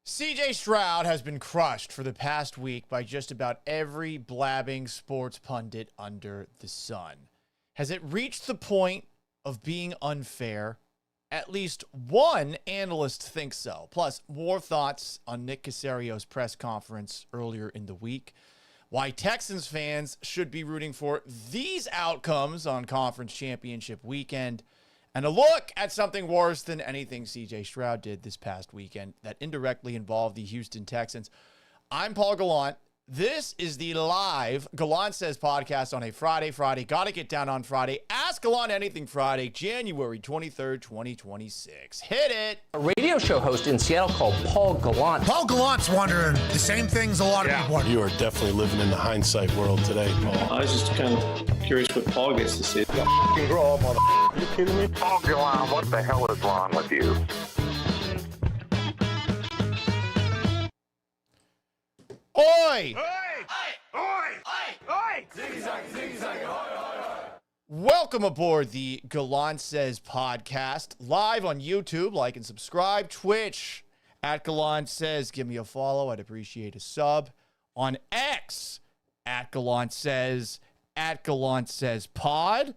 CJ Stroud has been crushed for the past week by just about every blabbing sports pundit under the sun. Has it reached the point of being unfair? At least one analyst thinks so. Plus, more thoughts on Nick Caserio's press conference earlier in the week. Why Texans fans should be rooting for these outcomes on conference championship weekend. And a look at something worse than anything CJ Stroud did this past weekend that indirectly involved the Houston Texans. I'm Paul Gallant. This is the live Gallant Says podcast on a Friday. Got to get down on Friday. Ask Gallant Anything Friday, January 23rd, 2026. Hit it. A radio show host in Seattle called Paul Gallant. Paul Gallant's wondering the same things a lot of people wonder. You are definitely living in the hindsight world today, Paul. I was just kind of curious what Paul gets to say. You grow up, mother. Are you kidding me? Paul Gallant, what the hell is wrong with you? Oi! Welcome aboard the Gallant Says podcast, live on YouTube. Like and subscribe. Twitch at Gallant Says. Give me a follow. I'd appreciate a sub. On X at Gallant Says, at Gallant Says Pod.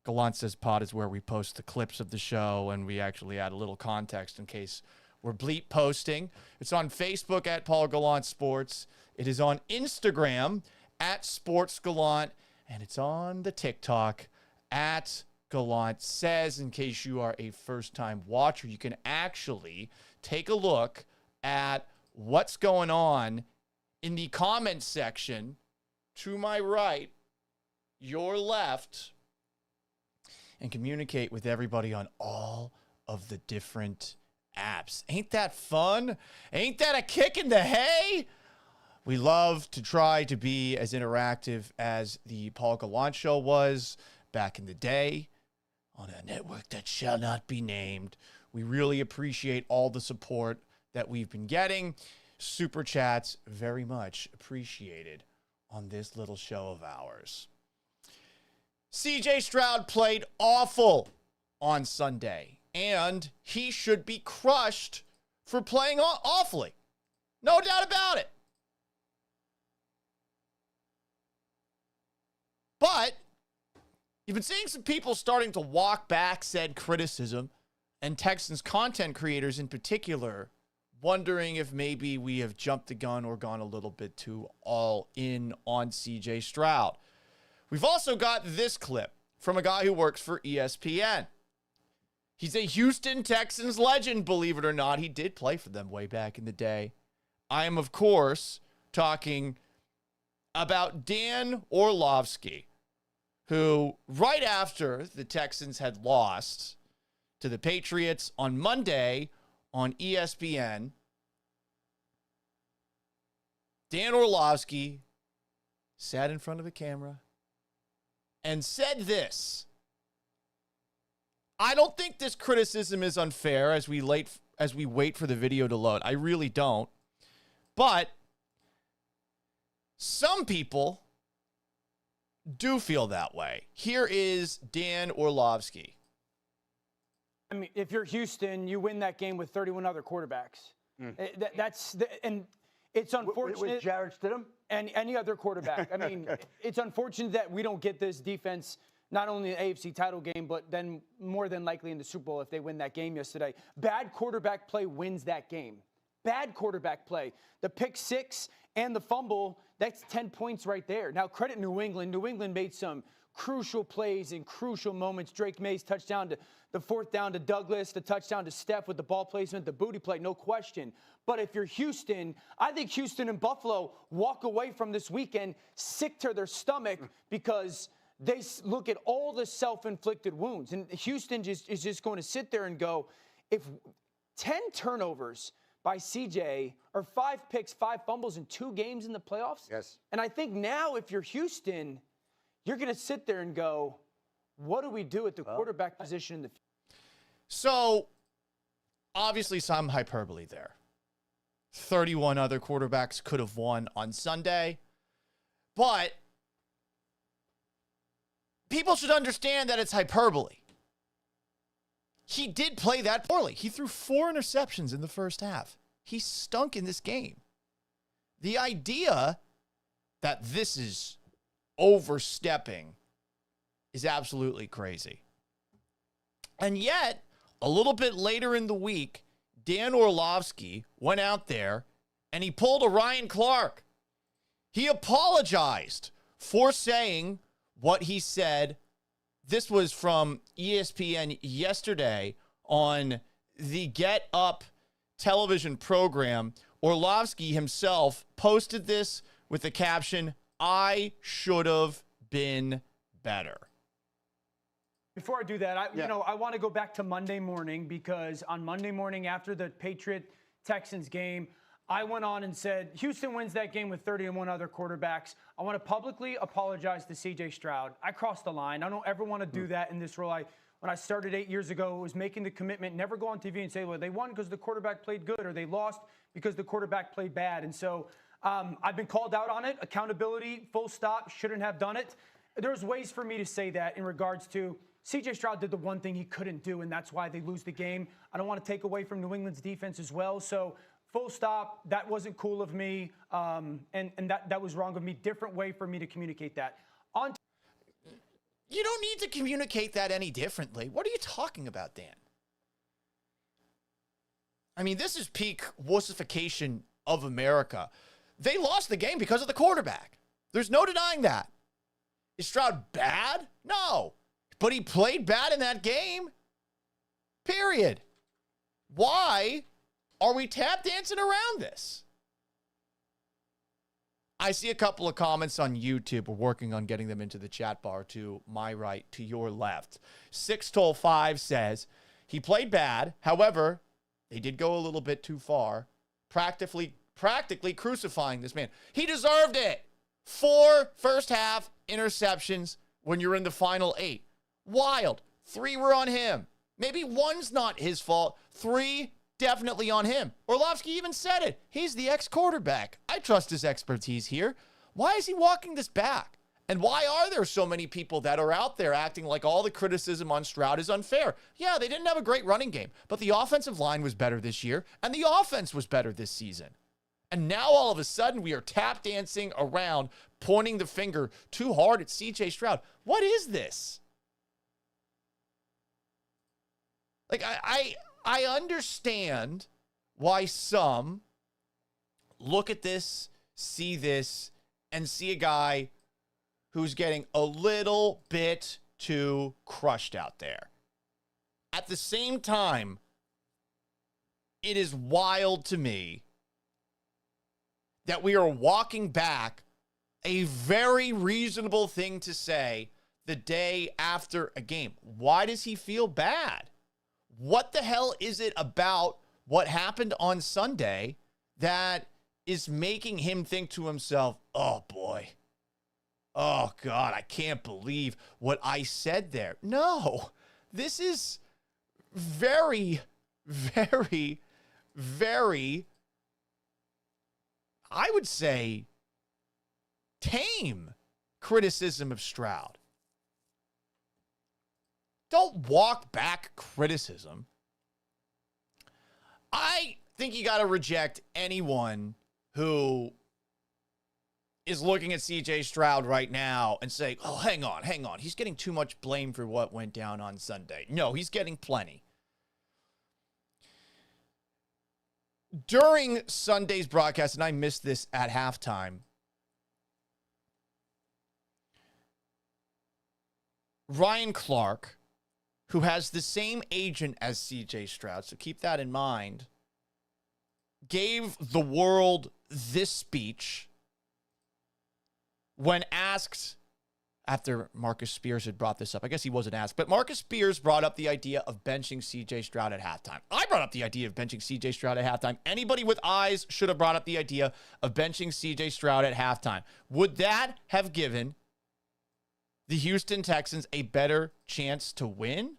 Gallant Says Pod is where we post the clips of the show, and we actually add a little context in case we're bleep posting. It's on Facebook at Paul Gallant Sports. It is on Instagram at Sports Gallant, and it's on the TikTok at Gallant Says. In case you are a first-time watcher, you can actually take a look at what's going on in the comments section to my right, your left, and communicate with everybody on all of the different apps. Ain't that fun? Ain't that a kick in the hay? We love to try to be as interactive as the Paul Gallant Show was back in the day on a network that shall not be named. We really appreciate all the support that we've been getting. Super chats, very much appreciated on this little show of ours. CJ Stroud played awful on Sunday, and he should be crushed for playing awfully. No doubt about it. But you've been seeing some people starting to walk back said criticism, and Texans content creators in particular wondering if maybe we have jumped the gun or gone a little bit too all in on CJ Stroud. We've also got this clip from a guy who works for ESPN. He's a Houston Texans legend, believe it or not. He did play for them way back in the day. I am, of course, talking about Dan Orlovsky, who right after the Texans had lost to the Patriots on Monday on ESPN, Dan Orlovsky sat in front of a camera and said this: I don't think this criticism is unfair as we wait for the video to load. I really don't. But some people do feel that way. Here is Dan Orlovsky. I mean, if you're Houston, you win that game with 31 other quarterbacks. And it's unfortunate. With Jarrett Stidham? And any other quarterback. I mean, it's unfortunate that we don't get this defense not only in the AFC title game, but then more than likely in the Super Bowl if they win that game yesterday. Bad quarterback play wins that game. Bad quarterback play. The pick six and the fumble, that's 10 points right there. Now, credit New England. New England made some crucial plays in crucial moments. Drake May's touchdown to the fourth down to Douglas, the touchdown to Steph with the ball placement, the booty play, no question. But if you're Houston, I think Houston and Buffalo walk away from this weekend sick to their stomach because they look at all the self-inflicted wounds. And Houston is just going to sit there and go, if 10 turnovers by CJ or 5 picks, 5 fumbles in 2 games in the playoffs. Yes. And I think now if you're Houston, you're going to sit there and go, what do we do at the quarterback position in the future? So, obviously some hyperbole there. 31 other quarterbacks could have won on Sunday. But people should understand that it's hyperbole. He did play that poorly. He threw 4 interceptions in the first half. he stunk in this game. The idea that this is overstepping is absolutely crazy. And yet, a little bit later in the week, Dan Orlovsky went out there and he pulled a Ryan Clark. He apologized for saying what he said. This was from ESPN yesterday on the Get Up television program. Orlovsky himself posted this with the caption, "I should have been better." Before I do that, I want to go back to Monday morning, because on Monday morning after the Patriot-Texans game, I went on and said, Houston wins that game with 31 other quarterbacks. I want to publicly apologize to CJ Stroud. I crossed the line. I don't ever want to do that in this role. When I started 8 years ago, was making the commitment, never go on TV and say, well, they won because the quarterback played good, or they lost because the quarterback played bad. And so I've been called out on it. Accountability, full stop, shouldn't have done it. There's ways for me to say that in regards to CJ Stroud did the one thing he couldn't do, and that's why they lose the game. I don't want to take away from New England's defense as well. So full stop, that wasn't cool of me, and that was wrong of me. Different way for me to communicate that. You don't need to communicate that any differently. What are you talking about, Dan? I mean, this is peak wussification of America. They lost the game because of the quarterback. There's no denying that. Is Stroud bad? No. But he played bad in that game. Period. Why are we tap dancing around this? I see a couple of comments on YouTube. We're working on getting them into the chat bar to my right, to your left. 6-5 says, he played bad. However, they did go a little bit too far, practically crucifying this man. He deserved it. 4 first half interceptions when you're in the final 8. Wild. 3 were on him. Maybe 1's not his fault. 3 definitely on him. Orlovsky even said it. He's the ex-quarterback. I trust his expertise here. Why is he walking this back? And why are there so many people that are out there acting like all the criticism on Stroud is unfair? Yeah, they didn't have a great running game, but the offensive line was better this year, and the offense was better this season. And now all of a sudden we are tap dancing around, pointing the finger too hard at CJ Stroud. What is this? Like, I understand why some look at this, see this, and see a guy who's getting a little bit too crushed out there. At the same time, it is wild to me that we are walking back a very reasonable thing to say the day after a game. Why does he feel bad? What the hell is it about what happened on Sunday that is making him think to himself, oh boy, oh God, I can't believe what I said there? No, this is very, very, very, I would say, tame criticism of Stroud. Don't walk back criticism. I think you got to reject anyone who is looking at CJ Stroud right now and say, oh, hang on. He's getting too much blame for what went down on Sunday. No, he's getting plenty. During Sunday's broadcast, and I missed this at halftime, Ryan Clark, who has the same agent as CJ Stroud, so keep that in mind, gave the world this speech when asked, after Marcus Spears had brought this up. I guess he wasn't asked, but Marcus Spears brought up the idea of benching CJ Stroud at halftime. I brought up the idea of benching CJ Stroud at halftime. Anybody with eyes should have brought up the idea of benching CJ Stroud at halftime. Would that have given the Houston Texans a better chance to win?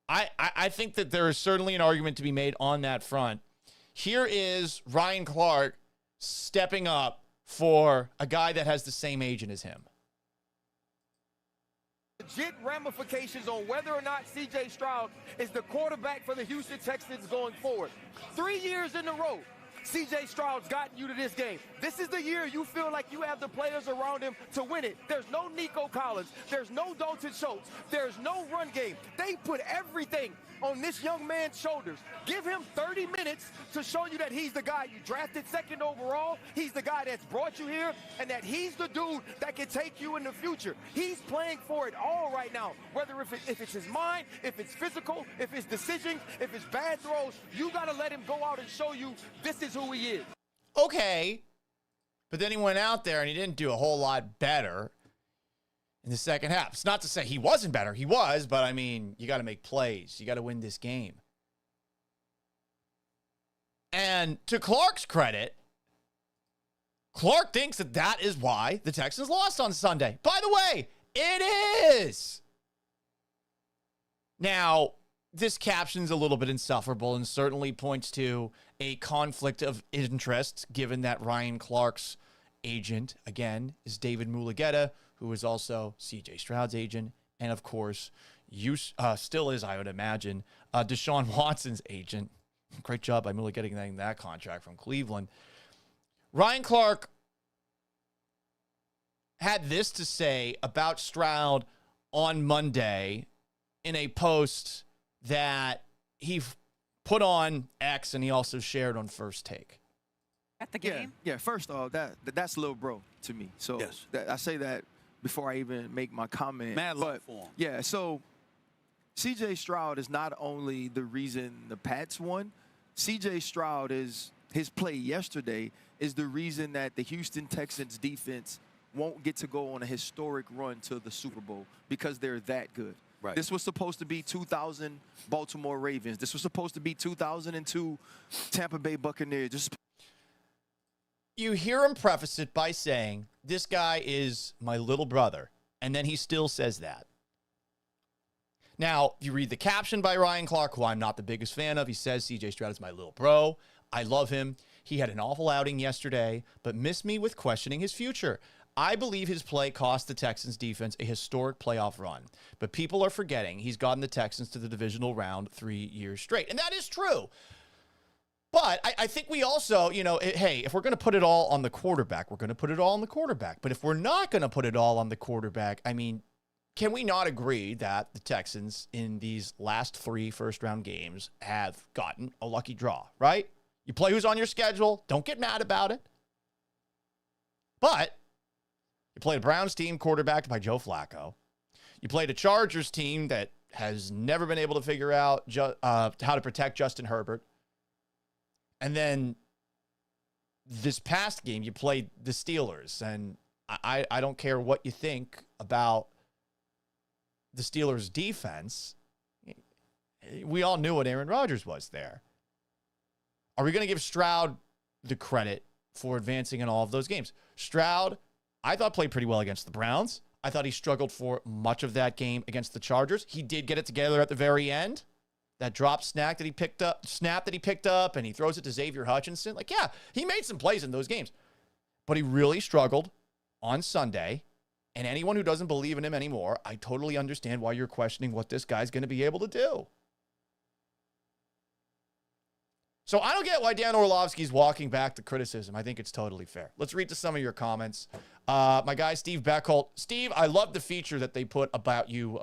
I think that there is certainly an argument to be made on that front. Here is Ryan Clark stepping up for a guy that has the same agent as him. legit ramifications on whether or not CJ Stroud is the quarterback for the Houston Texans going forward. 3 years in a row, CJ Stroud's gotten you to this game. This is the year you feel like you have the players around him to win it. There's no Nico Collins. There's no Dalton Schultz. There's no run game. They put everything on this young man's shoulders. Give him 30 minutes to show you that he's the guy you drafted second overall. He's the guy that's brought you here, and that he's the dude that can take you in the future. He's playing for it all right now, whether if it's his mind, if it's physical, if it's decisions, if it's bad throws. You got to let him go out and show you this is who he is. Okay. But then he went out there and he didn't do a whole lot better in the second half. It's not to say he wasn't better. He was, but I mean, you got to make plays. You got to win this game. And to Clark's credit, Clark thinks that that is why the Texans lost on Sunday. By the way, it is. Now, this caption's a little bit insufferable and certainly points to a conflict of interest, given that Ryan Clark's agent, again, is David Mulugheta, who is also CJ Stroud's agent, and of course, still is, I would imagine, Deshaun Watson's agent. Great job by Mulugheta getting that contract from Cleveland. Ryan Clark had this to say about Stroud on Monday in a post that he put on X and he also shared on First Take. At the game? Yeah, first off, that's little bro to me. So yes. I say that before I even make my comment. Mad love for him. Yeah, so CJ Stroud is not only the reason the Pats won. CJ Stroud is his play yesterday is the reason that the Houston Texans defense won't get to go on a historic run to the Super Bowl because they're that good. Right. This was supposed to be 2000 Baltimore Ravens. This was supposed to be 2002 Tampa Bay Buccaneers. You hear him preface it by saying, this guy is my little brother. And then he still says that. Now, you read the caption by Ryan Clark, who I'm not the biggest fan of. He says, CJ Stroud is my little bro. I love him. He had an awful outing yesterday, but missed me with questioning his future. I believe his play cost the Texans defense a historic playoff run. But people are forgetting he's gotten the Texans to the divisional round 3 years straight. And that is true. But I think we also, hey, if we're going to put it all on the quarterback, we're going to put it all on the quarterback. But if we're not going to put it all on the quarterback, I mean, can we not agree that the Texans in these last 3 first-round games have gotten a lucky draw, right? You play who's on your schedule. Don't get mad about it. But you played a Browns team quarterbacked by Joe Flacco. You played a Chargers team that has never been able to figure out how to protect Justin Herbert. And then this past game, you played the Steelers. And I don't care what you think about the Steelers' defense. We all knew what Aaron Rodgers was there. Are we going to give Stroud the credit for advancing in all of those games? Stroud, I thought, played pretty well against the Browns. I thought he struggled for much of that game against the Chargers. He did get it together at the very end. That drop snap that he picked up, and he throws it to Xavier Hutchinson. Like, yeah, he made some plays in those games. But he really struggled on Sunday. And anyone who doesn't believe in him anymore, I totally understand why you're questioning what this guy's going to be able to do. So I don't get why Dan Orlovsky's walking back the criticism. I think it's totally fair. Let's read to some of your comments. My guy, Steve Beckholt. Steve, I love the feature that they put about you.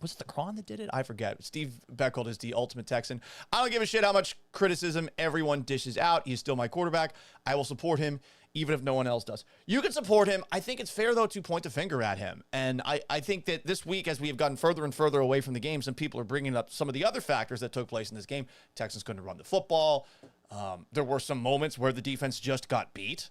Was it the Cron that did it? I forget. Steve Beckholt is the ultimate Texan. I don't give a shit how much criticism everyone dishes out. He's still my quarterback. I will support him, even if no one else does. You can support him. I think it's fair, though, to point the finger at him. And I think that this week, as we have gotten further and further away from the game, some people are bringing up some of the other factors that took place in this game. Texans couldn't run the football. There were some moments where the defense just got beat.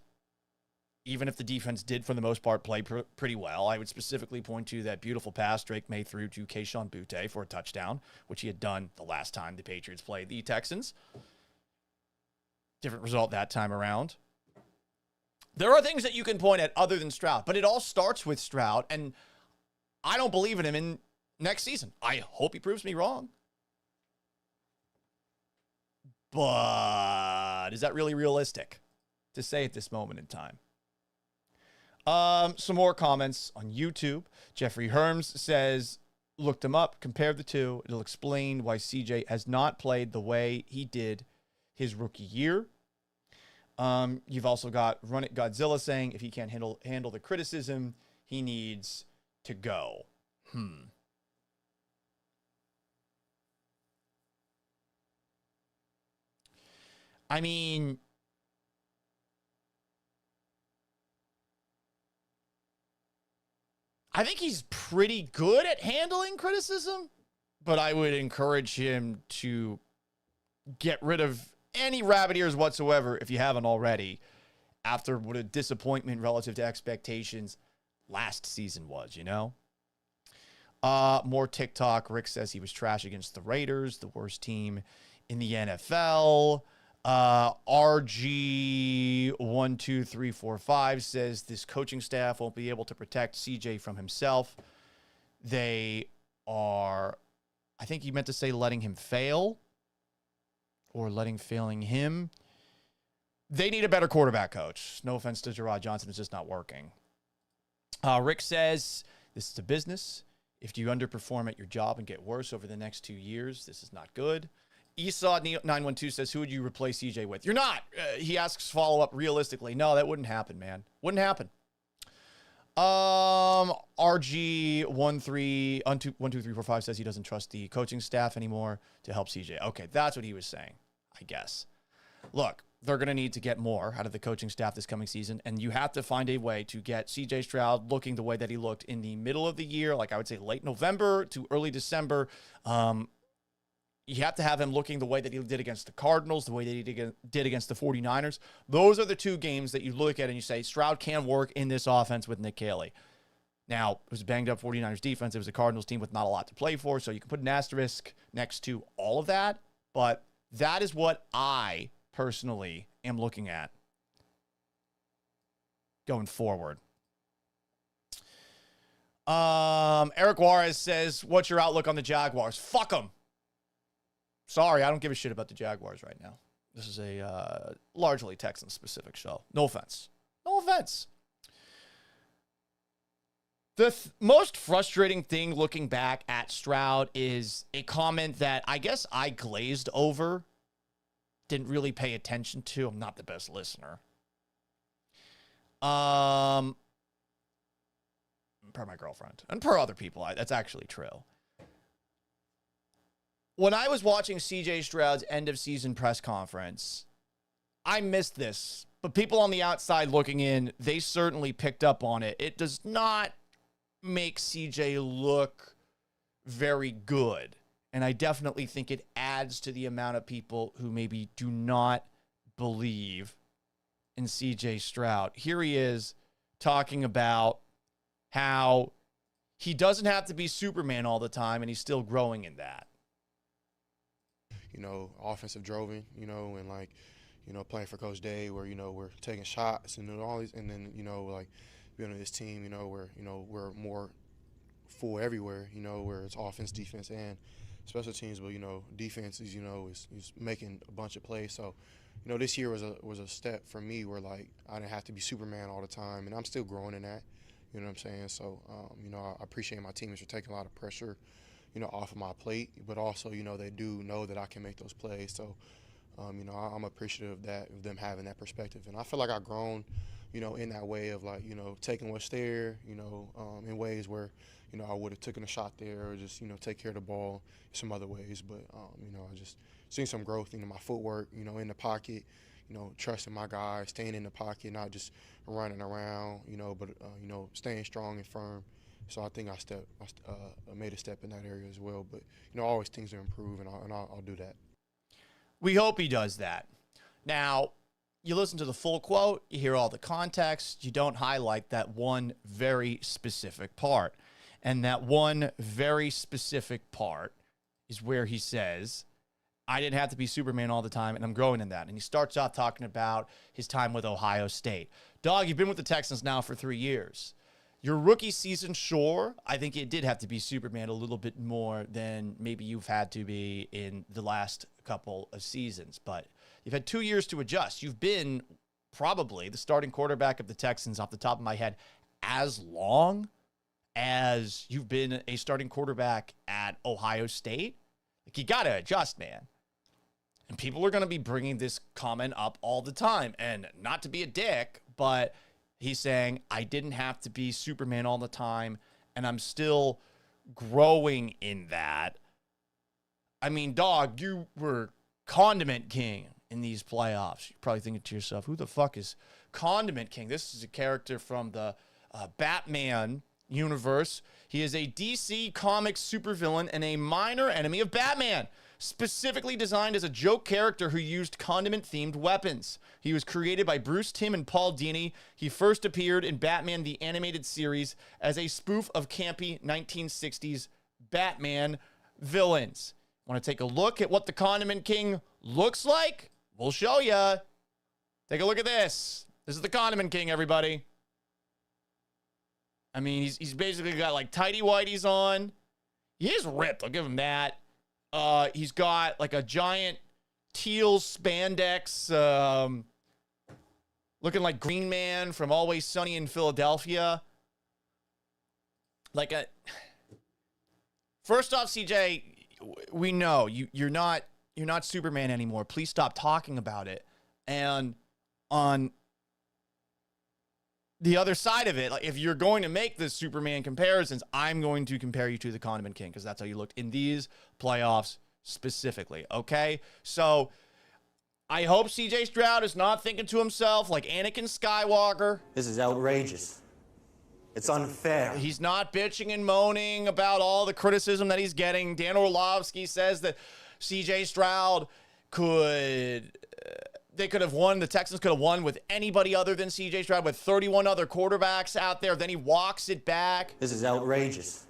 Even if the defense did, for the most part, play pretty well. I would specifically point to that beautiful pass Drake made through to Kayshon Boutte for a touchdown, which he had done the last time the Patriots played the Texans. Different result that time around. There are things that you can point at other than Stroud, but it all starts with Stroud, and I don't believe in him in next season. I hope he proves me wrong. But is that really realistic to say at this moment in time? Some more comments on YouTube. Jeffrey Herms says, looked him up, compared the two. It'll explain why CJ has not played the way he did his rookie year. You've also got Run It Godzilla saying if he can't handle the criticism, he needs to go. I mean, I think he's pretty good at handling criticism, but I would encourage him to get rid of any rabbit ears whatsoever if you haven't already, after what a disappointment relative to expectations last season was, you know? More TikTok. Rick says he was trash against the Raiders, the worst team in the NFL. RG12345 says this coaching staff won't be able to protect CJ from himself. They are, I think he meant to say letting him fail or failing him. They need a better quarterback coach. No offense to Gerard Johnson. It's just not working. Rick says this is a business. If you underperform at your job and get worse over the next 2 years, this is not good. Esau912 says, who would you replace CJ with? You're not. He asks follow-up realistically. No, that wouldn't happen, man. Wouldn't happen. RG12345 says he doesn't trust the coaching staff anymore to help CJ. Okay, that's what he was saying, I guess. Look, they're going to need to get more out of the coaching staff this coming season, and you have to find a way to get CJ Stroud looking the way that he looked in the middle of the year, like I would say late November to early December. You have to have him looking the way that he did against the Cardinals, the way that he did against the 49ers. Those are the two games that you look at and you say, Stroud can work in this offense with Nick Caserio. Now, it was a banged-up 49ers defense. It was a Cardinals team with not a lot to play for, so you can put an asterisk next to all of that. But that is what I personally am looking at going forward. Eric Juarez says, what's your outlook on the Jaguars? Fuck them. Sorry, I don't give a shit about the Jaguars right now. This is a largely Texans-specific show. No offense. No offense. The most frustrating thing looking back at Stroud is a comment that I guess I glazed over, didn't really pay attention to. I'm not the best listener. Per my girlfriend and per other people, that's actually true. When I was watching CJ Stroud's end-of-season press conference, I missed this, but people on the outside looking in, they certainly picked up on it. It does not make CJ look very good, and I definitely think it adds to the amount of people who maybe do not believe in CJ Stroud. Here he is talking about how he doesn't have to be Superman all the time, and he's still growing in that. You know, offensive driven, you know, and like, you know, playing for Coach Day where, you know, we're taking shots and all these, and then, you know, like being on this team, you know, where, you know, we're more full everywhere, you know, where it's offense, defense, and special teams, but, you know, defenses, you know, is making a bunch of plays. So, you know, this year was a step for me where, like, I didn't have to be Superman all the time, and I'm still growing in that, you know what I'm saying? So, you know, I appreciate my teammates for taking a lot of pressure, you know, off of my plate, but also, you know, they do know that I can make those plays. So, you know, I'm appreciative of that, of them having that perspective. And I feel like I've grown, you know, in that way of, like, you know, taking what's there, you know, in ways where, you know, I would have taken a shot there or just, you know, take care of the ball some other ways. But, you know, I just seen some growth in my footwork, you know, in the pocket, you know, trusting my guys, staying in the pocket, not just running around, you know, but, you know, staying strong and firm. So I think I made a step in that area as well. But, you know, always things to improve, and I'll do that. We hope he does that. Now, you listen to the full quote, you hear all the context, you don't highlight that one very specific part. And that one very specific part is where he says, I didn't have to be Superman all the time, and I'm growing in that. And he starts off talking about his time with Ohio State. Dog, you've been with the Texans now for 3 years. Your rookie season, sure, I think it did have to be Superman a little bit more than maybe you've had to be in the last couple of seasons. But you've had 2 years to adjust. You've been probably the starting quarterback of the Texans off the top of my head as long as you've been a starting quarterback at Ohio State. Like, you got to adjust, man. And people are going to be bringing this comment up all the time. And not to be a dick, but he's saying, I didn't have to be Superman all the time, and I'm still growing in that. I mean, dog, you were Condiment King in these playoffs. You're probably thinking to yourself, who the fuck is Condiment King? This is a character from the Batman universe. He is a DC Comics supervillain and a minor enemy of Batman, specifically designed as a joke character who used condiment-themed weapons. He was created by Bruce Timm and Paul Dini. He first appeared in Batman the Animated Series as a spoof of campy 1960s Batman villains. Want to take a look at what the Condiment King looks like? We'll show you. Take a look at this. This is the Condiment King, everybody. I mean, he's basically got like tighty whities on. He is ripped. I'll give him that. He's got like a giant teal spandex, looking like Green Man from Always Sunny in Philadelphia. First off, CJ, we know you're not Superman anymore. Please stop talking about it. And on the other side of it, like, if you're going to make the Superman comparisons, I'm going to compare you to the Condiment King because that's how you looked in these playoffs specifically, okay? So I hope CJ Stroud is not thinking to himself like Anakin Skywalker. This is outrageous. It's unfair. He's not bitching and moaning about all the criticism that he's getting. Dan Orlovsky says that CJ Stroud they could have won. The Texans could have won with anybody other than CJ Stroud, with 31 other quarterbacks out there. Then he walks it back. This is outrageous.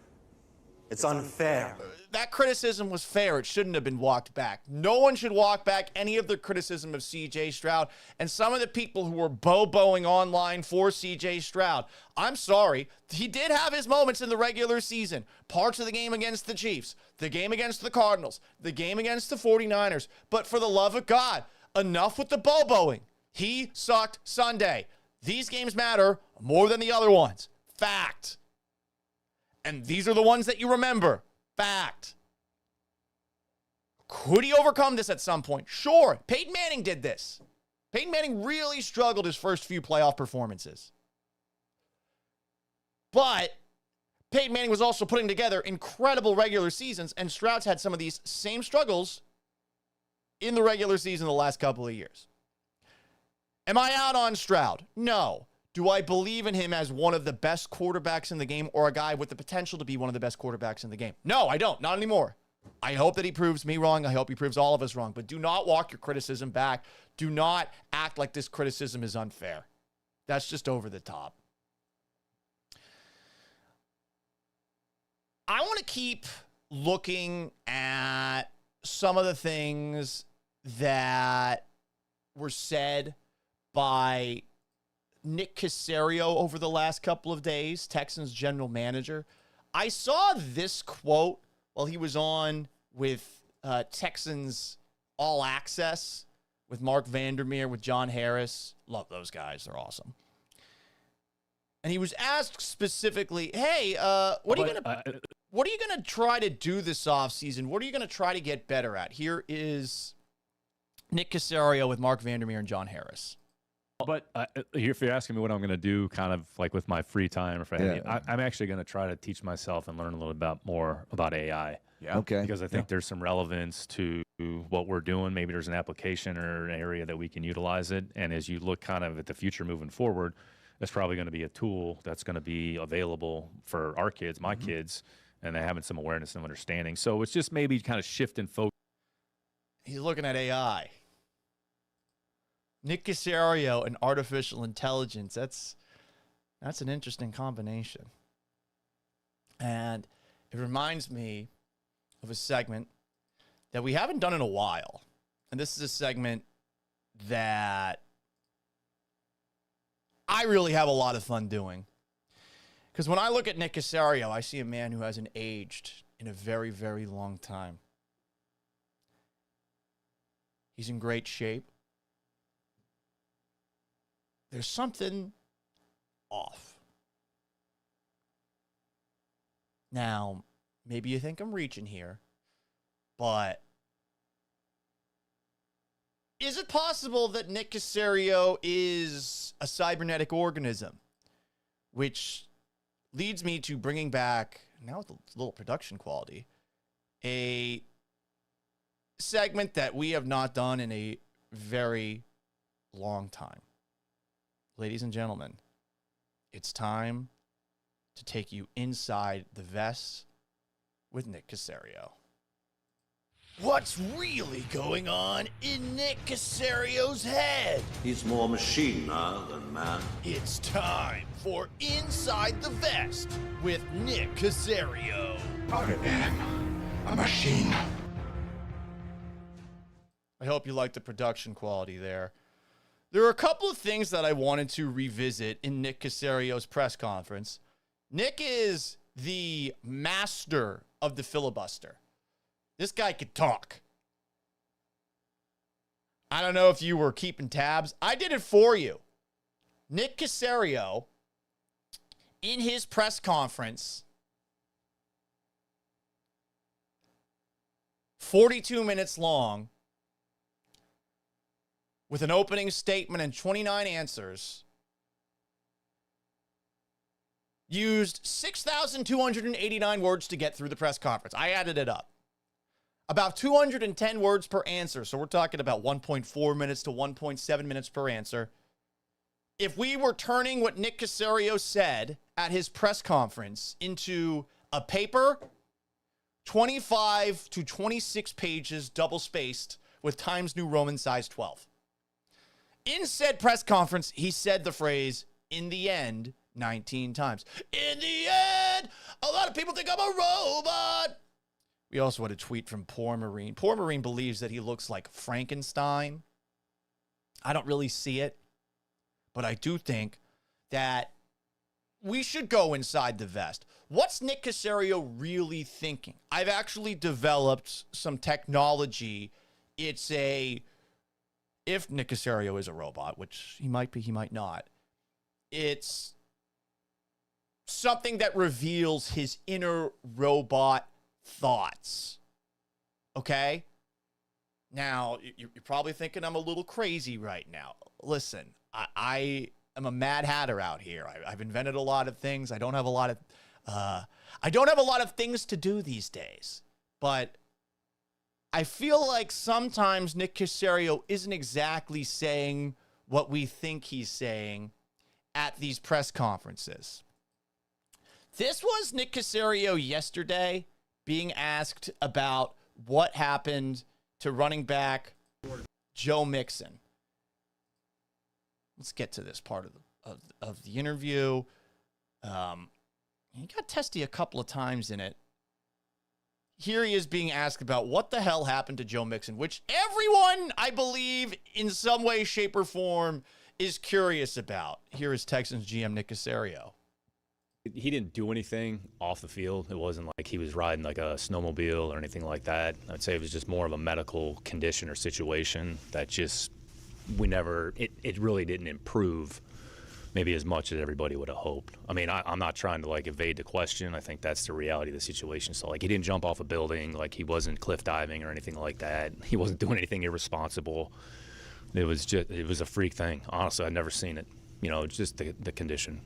It's unfair. That criticism was fair. It shouldn't have been walked back. No one should walk back any of the criticism of CJ Stroud. And some of the people who were boboing online for CJ Stroud, I'm sorry. He did have his moments in the regular season. Parts of the game against the Chiefs, the game against the Cardinals, the game against the 49ers. But for the love of God, enough with the boboing. He sucked Sunday. These games matter more than the other ones. Fact. And these are the ones that you remember. Fact. Could he overcome this at some point? Sure. Peyton Manning did this. Peyton Manning really struggled his first few playoff performances. But Peyton Manning was also putting together incredible regular seasons, and Stroud's had some of these same struggles in the regular season the last couple of years. Am I out on Stroud? No. Do I believe in him as one of the best quarterbacks in the game, or a guy with the potential to be one of the best quarterbacks in the game? No, I don't. Not anymore. I hope that he proves me wrong. I hope he proves all of us wrong. But do not walk your criticism back. Do not act like this criticism is unfair. That's just over the top. I want to keep looking at some of the things that were said by Nick Caserio over the last couple of days, Texans general manager. I saw this quote while he was on with Texans All Access with Mark Vandermeer, with John Harris. Love those guys. They're awesome. And he was asked specifically, hey, what are you gonna try to do this offseason? What are you gonna try to get better at? Here is Nick Caserio with Mark Vandermeer and John Harris. But if you're asking me what I'm going to do kind of like with my free time, I'm actually going to try to teach myself and learn a little bit more about AI. Yeah. Okay. Because I think there's some relevance to what we're doing. Maybe there's an application or an area that we can utilize it. And as you look kind of at the future moving forward, that's probably going to be a tool that's going to be available for our kids, my kids, and they're having some awareness and understanding. So it's just maybe kind of shifting focus. He's looking at AI. Nick Caserio and artificial intelligence. That's an interesting combination. And it reminds me of a segment that we haven't done in a while. And this is a segment that I really have a lot of fun doing. Because when I look at Nick Caserio, I see a man who hasn't aged in a very, very long time. He's in great shape. there's something off. Now, maybe you think I'm reaching here, but is it possible that Nick Caserio is a cybernetic organism? Which leads me to bringing back, now with a little production quality, a segment that we have not done in a very long time. Ladies and gentlemen, it's time to take you inside the vest with Nick Caserio. What's really going on in Nick Caserio's head? He's more machine now than man. It's time for Inside the Vest with Nick Caserio. I am a machine. I hope you like the production quality there. There are a couple of things that I wanted to revisit in Nick Caserio's press conference. Nick is the master of the filibuster. This guy could talk. I don't know if you were keeping tabs. I did it for you. Nick Caserio, in his press conference, 42 minutes long, with an opening statement and 29 answers, used 6,289 words to get through the press conference. I added it up. About 210 words per answer. So we're talking about 1.4 minutes to 1.7 minutes per answer. If we were turning what Nick Caserio said at his press conference into a paper, 25 to 26 pages, double-spaced, with Times New Roman size 12. In said press conference, he said the phrase, "in the end," 19 times. In the end, a lot of people think I'm a robot. We also had a tweet from Poor Marine. Poor Marine believes that he looks like Frankenstein. I don't really see it, but I do think that we should go inside the vest. What's Nick Caserio really thinking? I've actually developed some technology. It's if Nick Caserio is a robot, which he might be, he might not, it's something that reveals his inner robot thoughts. Okay? Now, you're probably thinking I'm a little crazy right now. Listen, I am a mad hatter out here. I've invented a lot of things. I don't have a lot of things to do these days. But I feel like sometimes Nick Caserio isn't exactly saying what we think he's saying at these press conferences. This was Nick Caserio yesterday being asked about what happened to running back Joe Mixon. Let's get to this part of the interview. He got testy a couple of times in it. Here he is being asked about what the hell happened to Joe Mixon, which everyone, I believe, in some way, shape, or form is curious about. Here is Texans GM Nick Caserio. He didn't do anything off the field. It wasn't like he was riding like a snowmobile or anything like that. I'd say it was just more of a medical condition or situation that just it really didn't improve maybe as much as everybody would have hoped. I mean, I'm not trying to like evade the question. I think that's the reality of the situation. So like he didn't jump off a building, like he wasn't cliff diving or anything like that. He wasn't doing anything irresponsible. It was a freak thing. Honestly, I'd never seen it. You know, just the condition.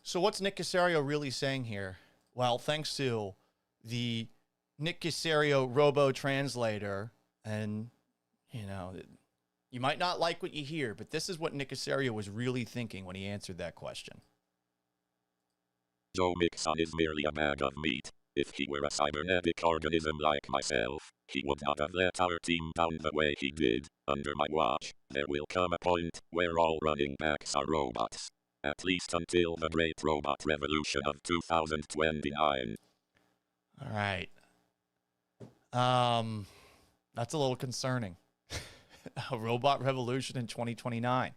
So what's Nick Caserio really saying here? Well, thanks to the Nick Caserio robo-translator, and, you know, you might not like what you hear, but this is what Nick Caserio was really thinking when he answered that question. Joe Mixon is merely a bag of meat. If he were a cybernetic organism like myself, he would not have let our team down the way he did. Under my watch, there will come a point where all running backs are robots. At least until the great robot revolution of 2029. All right. That's a little concerning. A robot revolution in 2029.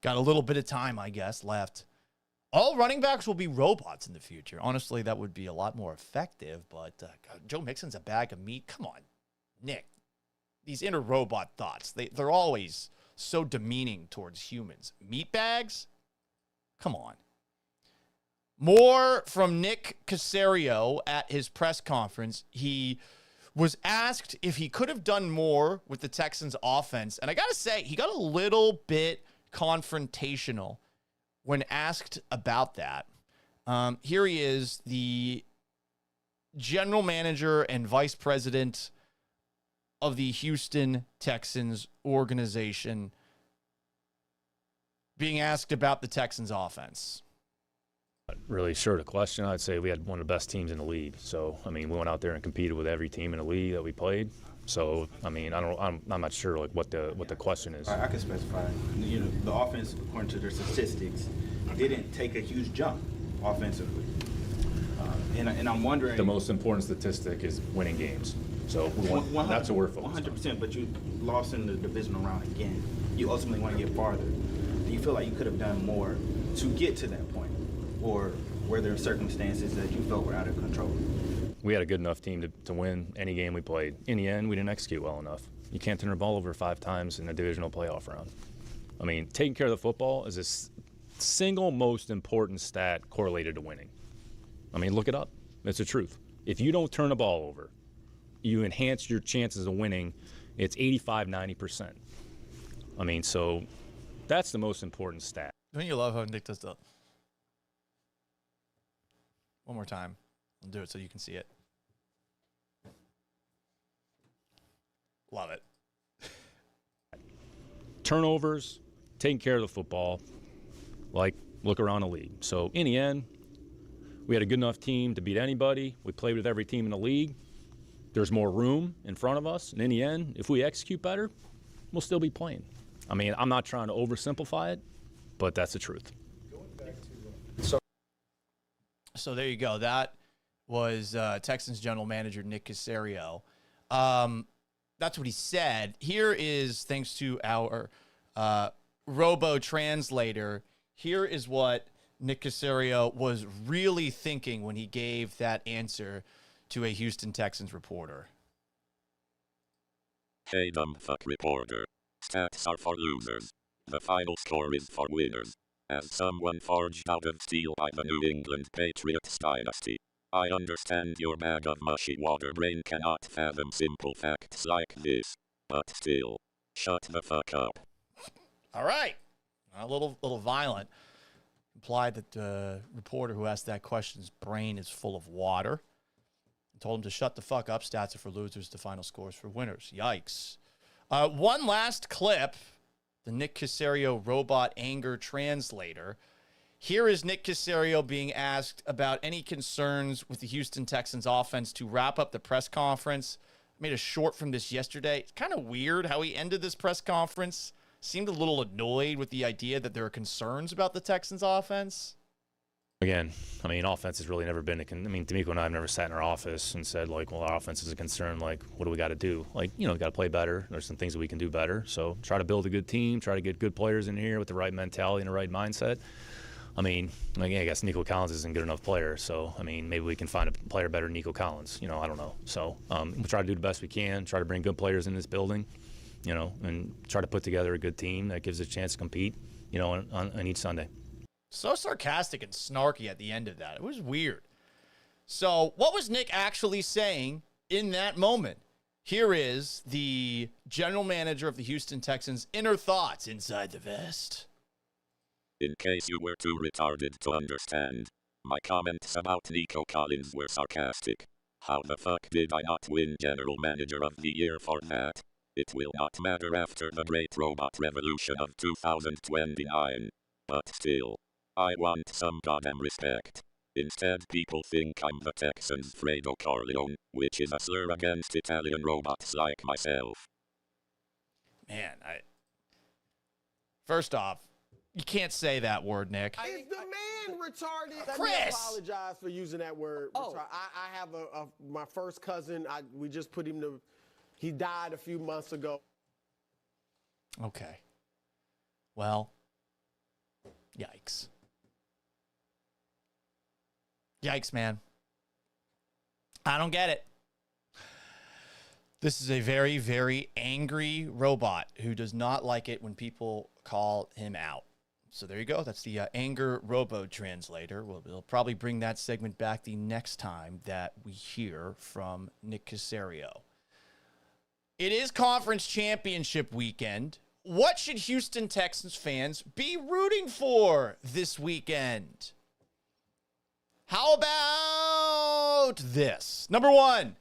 Got a little bit of time, I guess, left. All running backs will be robots in the future. Honestly, that would be a lot more effective, but God, Joe Mixon's a bag of meat. Come on, Nick. These inner robot thoughts, they're always so demeaning towards humans. Meatbags? Come on. More from Nick Caserio at his press conference. He was asked if he could have done more with the Texans offense. And I got to say, he got a little bit confrontational when asked about that. Here he is, the general manager and vice president of the Houston Texans organization, being asked about the Texans offense. Not really sure the question. I'd say we had one of the best teams in the league. So, I mean, we went out there and competed with every team in the league that we played. So, I mean, I'm not sure like what the question is. I can specify. You know, the offense, according to their statistics, didn't take a huge jump offensively. And I'm wondering. The most important statistic is winning games. So that's what we're focused on. 100%, but you lost in the divisional round again. You ultimately want to get farther. Do you feel like you could have done more to get to that point? Or were there circumstances that you felt were out of control? We had a good enough team to win any game we played. In the end, we didn't execute well enough. You can't turn the ball over 5 times in a divisional playoff round. I mean, taking care of the football is the single most important stat correlated to winning. I mean, look it up. It's the truth. If you don't turn the ball over, you enhance your chances of winning. It's 85-90%. I mean, so that's the most important stat. Don't you love how Nick does that? One more time. I'll do it so you can see it. Love it. Turnovers, taking care of the football, like look around the league. So in the end, we had a good enough team to beat anybody. We played with every team in the league. There's more room in front of us. And in the end, if we execute better, we'll still be playing. I mean, I'm not trying to oversimplify it, but that's the truth. So there you go. That was Texans general manager Nick Caserio. That's what he said. Here is, thanks to our robo-translator, here is what Nick Caserio was really thinking when he gave that answer to a Houston Texans reporter. Hey, dumb fuck reporter. Stats are for losers. The final score is for winners. As someone forged out of steel by the New England Patriots dynasty, I understand your bag of mushy water brain cannot fathom simple facts like this. But still, shut the fuck up. All right. A little violent. Implied that the reporter who asked that question's brain is full of water. Told him to shut the fuck up. Stats are for losers. The final scores for winners. Yikes. One last clip. The Nick Caserio robot anger translator. Here is Nick Caserio being asked about any concerns with the Houston Texans offense to wrap up the press conference. I made a short from this yesterday. It's kind of weird how he ended this press conference. Seemed a little annoyed with the idea that there are concerns about the Texans offense. Again, I mean, offense has really never been D'Amico and I have never sat in our office and said, like, well, our offense is a concern. Like, what do we got to do? Like, you know, got to play better. There's some things that we can do better. So try to build a good team, try to get good players in here with the right mentality and the right mindset. I mean, I guess Nico Collins isn't a good enough player. So, I mean, maybe we can find a player better than Nico Collins. You know, I don't know. So we'll try to do the best we can, try to bring good players in this building, you know, and try to put together a good team that gives us a chance to compete, you know, on each Sunday. So sarcastic and snarky at the end of that. It was weird. So what was Nick actually saying in that moment? Here is the general manager of the Houston Texans' inner thoughts inside the vest. In case you were too retarded to understand, my comments about Nico Collins were sarcastic. How the fuck did I not win General Manager of the Year for that? It will not matter after the great robot revolution of 2029. But still, I want some goddamn respect. Instead, people think I'm the Texans' Fredo Corleone, which is a slur against Italian robots like myself. Man, first off, you can't say that word, Nick. Is the man retarded? Chris! Let me apologize for using that word. Oh. I have my first cousin. We just put him to. He died a few months ago. Okay. Well, yikes. Yikes, man. I don't get it. This is a very, very angry robot who does not like it when people call him out. So there you go. That's the anger robo translator. We'll probably bring that segment back the next time that we hear from Nick Caserio. It is conference championship weekend. What should Houston Texans fans be rooting for this weekend? How about this? Number one,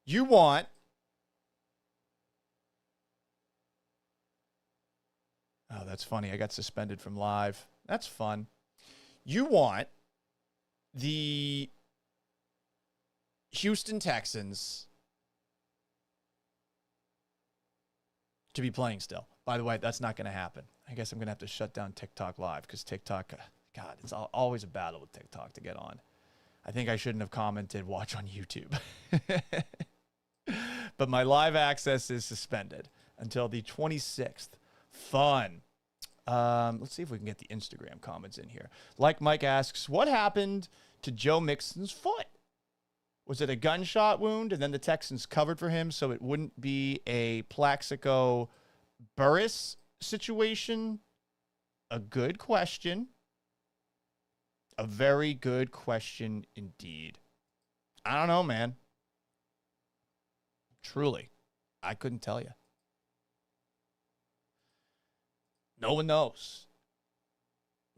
you want oh, that's funny. I got suspended from live. That's fun. You want the Houston Texans to be playing still. By the way, that's not going to happen. I guess I'm going to have to shut down TikTok Live because TikTok, God, it's always a battle with TikTok to get on. I think I shouldn't have commented watch on YouTube. But my live access is suspended until the 26th. Fun. Let's see if we can get the Instagram comments in here. Like Mike asks, what happened to Joe Mixon's foot? Was it a gunshot wound and then the Texans covered for him so it wouldn't be a Plaxico Burris situation? A good question. A very good question indeed. I don't know, man. Truly, I couldn't tell you. No one knows.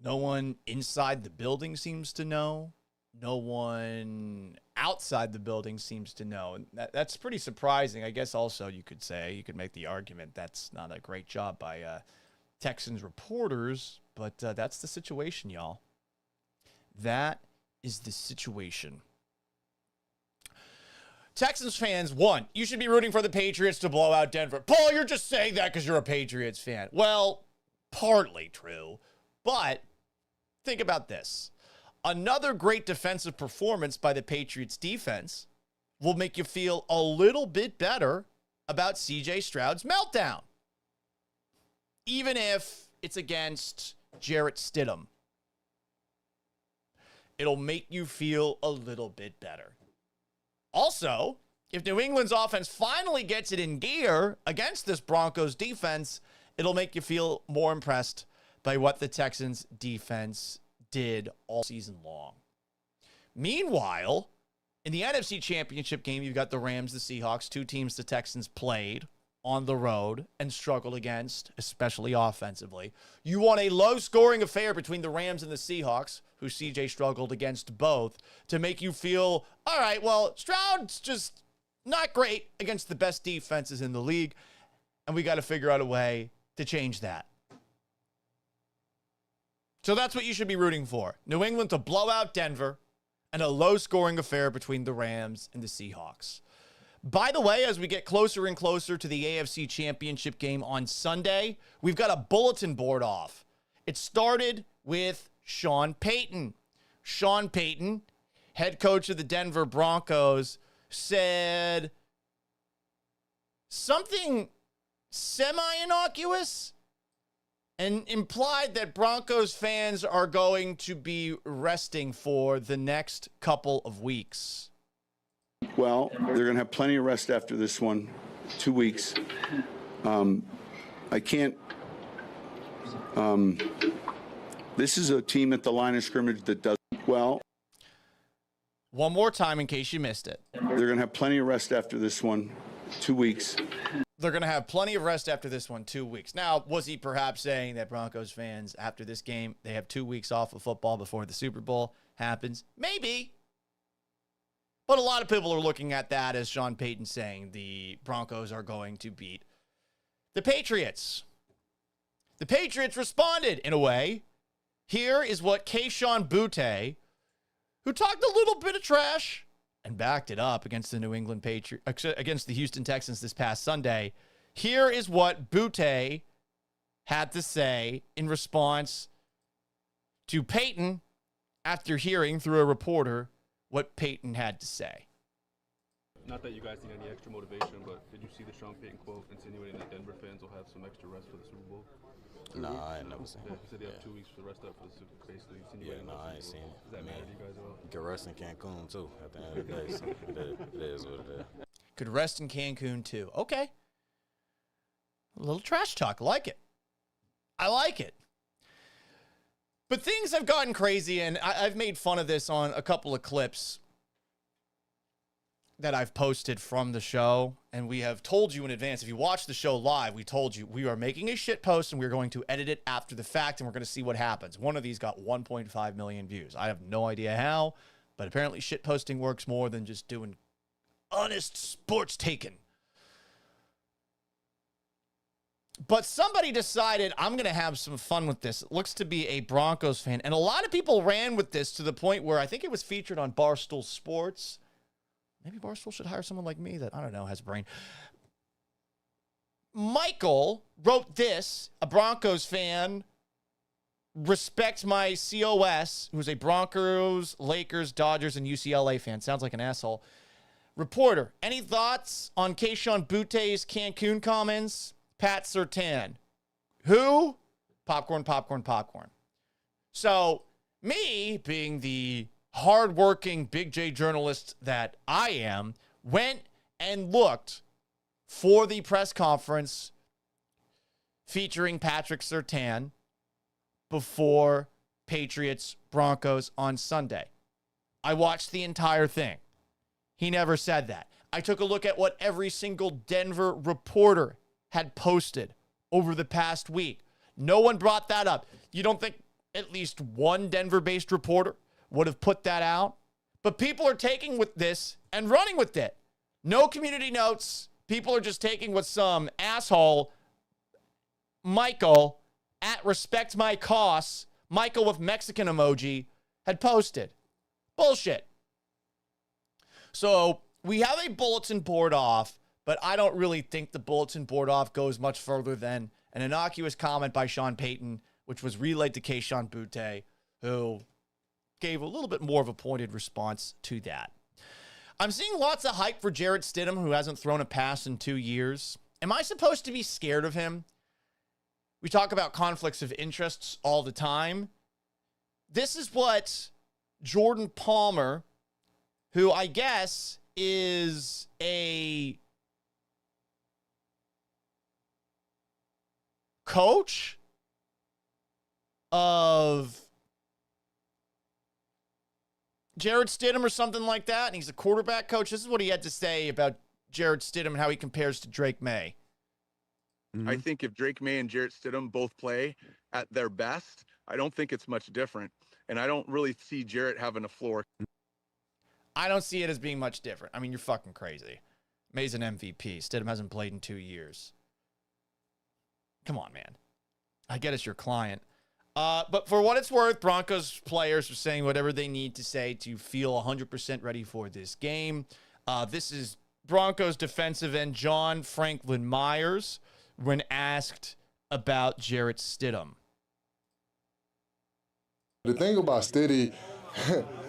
No one inside the building seems to know. No one outside the building seems to know. And that's pretty surprising. I guess also you could make the argument that's not a great job by Texans reporters, but that's the situation, y'all. That is the situation. Texans fans, one, you should be rooting for the Patriots to blow out Denver. Paul, you're just saying that because you're a Patriots fan. Well, partly true, but think about this. Another great defensive performance by the Patriots defense will make you feel a little bit better about CJ Stroud's meltdown. Even if it's against Jarrett Stidham. It'll make you feel a little bit better. Also, if New England's offense finally gets it in gear against this Broncos defense, it'll make you feel more impressed by what the Texans defense did all season long. Meanwhile, in the NFC Championship game, you've got the Rams, the Seahawks, two teams the Texans played on the road and struggled against, especially offensively. You want a low-scoring affair between the Rams and the Seahawks, who CJ struggled against both, to make you feel, all right, well, Stroud's just not great against the best defenses in the league, and we got to figure out a way to change that. So that's what you should be rooting for. New England to blow out Denver and a low-scoring affair between the Rams and the Seahawks. By the way, as we get closer and closer to the AFC Championship game on Sunday, we've got a bulletin board off. It started with Sean Payton. Sean Payton, head coach of the Denver Broncos, said something semi-innocuous and implied that Broncos fans are going to be resting for the next couple of weeks. Well, they're going to have plenty of rest after this one, 2 weeks. I can't. This is a team at the line of scrimmage that does well. One more time in case you missed it. They're going to have plenty of rest after this one, 2 weeks. They're going to have plenty of rest after this one, 2 weeks. Now, was he perhaps saying that Broncos fans, after this game, they have 2 weeks off of football before the Super Bowl happens? Maybe. But a lot of people are looking at that as Sean Payton saying the Broncos are going to beat the Patriots. The Patriots responded in a way. Here is what Kayshon Boutte, who talked a little bit of trash and backed it up against the New England Patriots, against the Houston Texans this past Sunday. Here is what Boutte had to say in response to Payton after hearing through a reporter what Payton had to say. Not that you guys need any extra motivation, but did you see the Sean Payton quote insinuating that Denver fans will have some extra rest for the Super Bowl? No, I ain't never seen it. He said they have 2 weeks to rest up for the Super Bowl, basically. Yeah, no, I ain't seen it. Does that matter to you guys at all? You can rest in Cancun, too, at the end of the day. So it is what it is. could rest in Cancun too. Okay. A little trash talk. I like it. I like it. But things have gotten crazy, and I've made fun of this on a couple of clips that I've posted from the show, and we have told you in advance. If you watch the show live, we told you we are making a shit post, and we're going to edit it after the fact, and we're going to see what happens. One of these got 1.5 million views. I have no idea how, but apparently shit posting works more than just doing honest sports taking. But somebody decided, I'm going to have some fun with this. It looks to be a Broncos fan. And a lot of people ran with this to the point where I think it was featured on Barstool Sports. Maybe Barstool should hire someone like me that, I don't know, has a brain. Michael wrote this, a Broncos fan. Respect my COS, who's a Broncos, Lakers, Dodgers, and UCLA fan. Sounds like an asshole. Reporter, any thoughts on Kayshon Boutt's Cancun comments? Pat Surtain. Who? Popcorn, popcorn, popcorn. So, me, being the hardworking Big J journalist that I am, went and looked for the press conference featuring Patrick Surtain before Patriots Broncos on Sunday. I watched the entire thing. He never said that. I took a look at what every single Denver reporter had posted over the past week. No one brought that up. You don't think at least one Denver-based reporter would have put that out? But people are taking with this and running with it. No community notes. People are just taking what some asshole, Michael, at Respect My Costs, Michael with Mexican emoji, had posted. Bullshit. So we have a bulletin board off, but I don't really think the bulletin board off goes much further than an innocuous comment by Sean Payton, which was relayed to Kayshon Boutte, who gave a little bit more of a pointed response to that. I'm seeing lots of hype for Jarrett Stidham, who hasn't thrown a pass in 2 years. Am I supposed to be scared of him? We talk about conflicts of interests all the time. This is what Jordan Palmer, who I guess is a coach of Jarrett Stidham or something like that, and he's a quarterback coach. This is what he had to say about Jarrett Stidham and how he compares to Drake May. I think if Drake May and Jarrett Stidham both play at their best, I don't think it's much different. And I don't really see Jarrett having a floor. I don't see it as being much different. I mean, you're fucking crazy. May's an MVP. Stidham hasn't played in 2 years. Come on, man. I get it's your client. But for what it's worth, Broncos players are saying whatever they need to say to feel 100% ready for this game. This is Broncos defensive end John Franklin Myers when asked about Jarrett Stidham. The thing about Stiddy,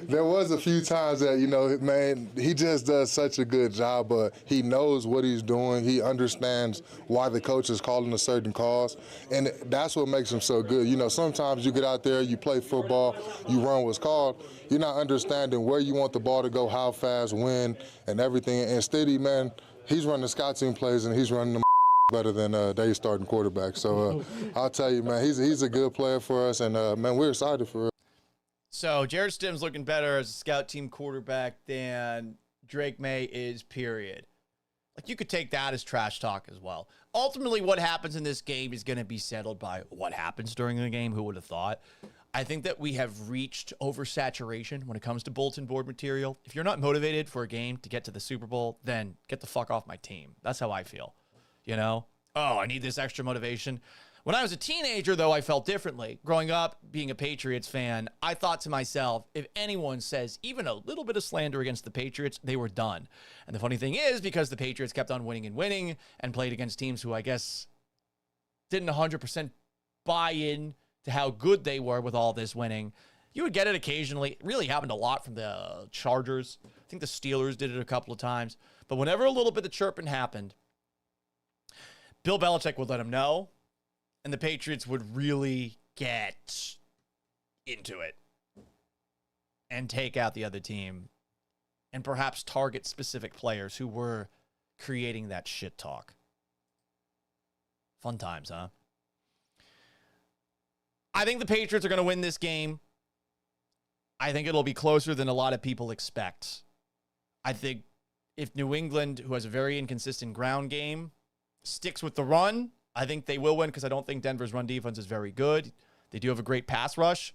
there was a few times that, you know, man, he just does such a good job, but he knows what he's doing. He understands why the coach is calling a certain calls, and that's what makes him so good. You know, sometimes you get out there, you play football, you run what's called, you're not understanding where you want the ball to go, how fast, when, and everything. And Stiddy, man, he's running scout team plays, and he's running them better than they starting quarterback. So I'll tell you, man, he's a good player for us, and, man, we're excited for it. So Jarrett Stidham's looking better as a scout team quarterback than Drake May is, period. Like, you could take that as trash talk as well. Ultimately, what happens in this game is going to be settled by what happens during the game. Who would have thought? I think that we have reached oversaturation when it comes to bulletin board material. If you're not motivated for a game to get to the Super Bowl, then get the fuck off my team. That's how I feel. You know? Oh, I need this extra motivation. When I was a teenager, though, I felt differently. Growing up, being a Patriots fan, I thought to myself, if anyone says even a little bit of slander against the Patriots, they were done. And the funny thing is, because the Patriots kept on winning and winning and played against teams who I guess didn't 100% buy in to how good they were with all this winning, you would get it occasionally. It really happened a lot from the Chargers. I think the Steelers did it a couple of times. But whenever a little bit of chirping happened, Bill Belichick would let them know. And the Patriots would really get into it and take out the other team and perhaps target specific players who were creating that shit talk. Fun times, huh? I think the Patriots are going to win this game. I think it'll be closer than a lot of people expect. I think if New England, who has a very inconsistent ground game, sticks with the run, I think they will win because I don't think Denver's run defense is very good. They do have a great pass rush.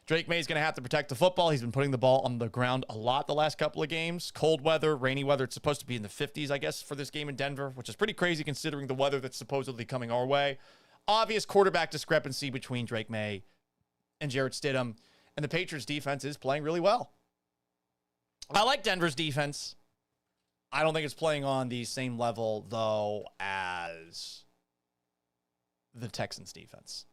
Drake May's going to have to protect the football. He's been putting the ball on the ground a lot the last couple of games. Cold weather, rainy weather. It's supposed to be in the 50s, I guess, for this game in Denver, which is pretty crazy considering the weather that's supposedly coming our way. Obvious quarterback discrepancy between Drake May and Jarrett Stidham. And the Patriots defense is playing really well. I like Denver's defense. I don't think it's playing on the same level, though, as the Texans defense.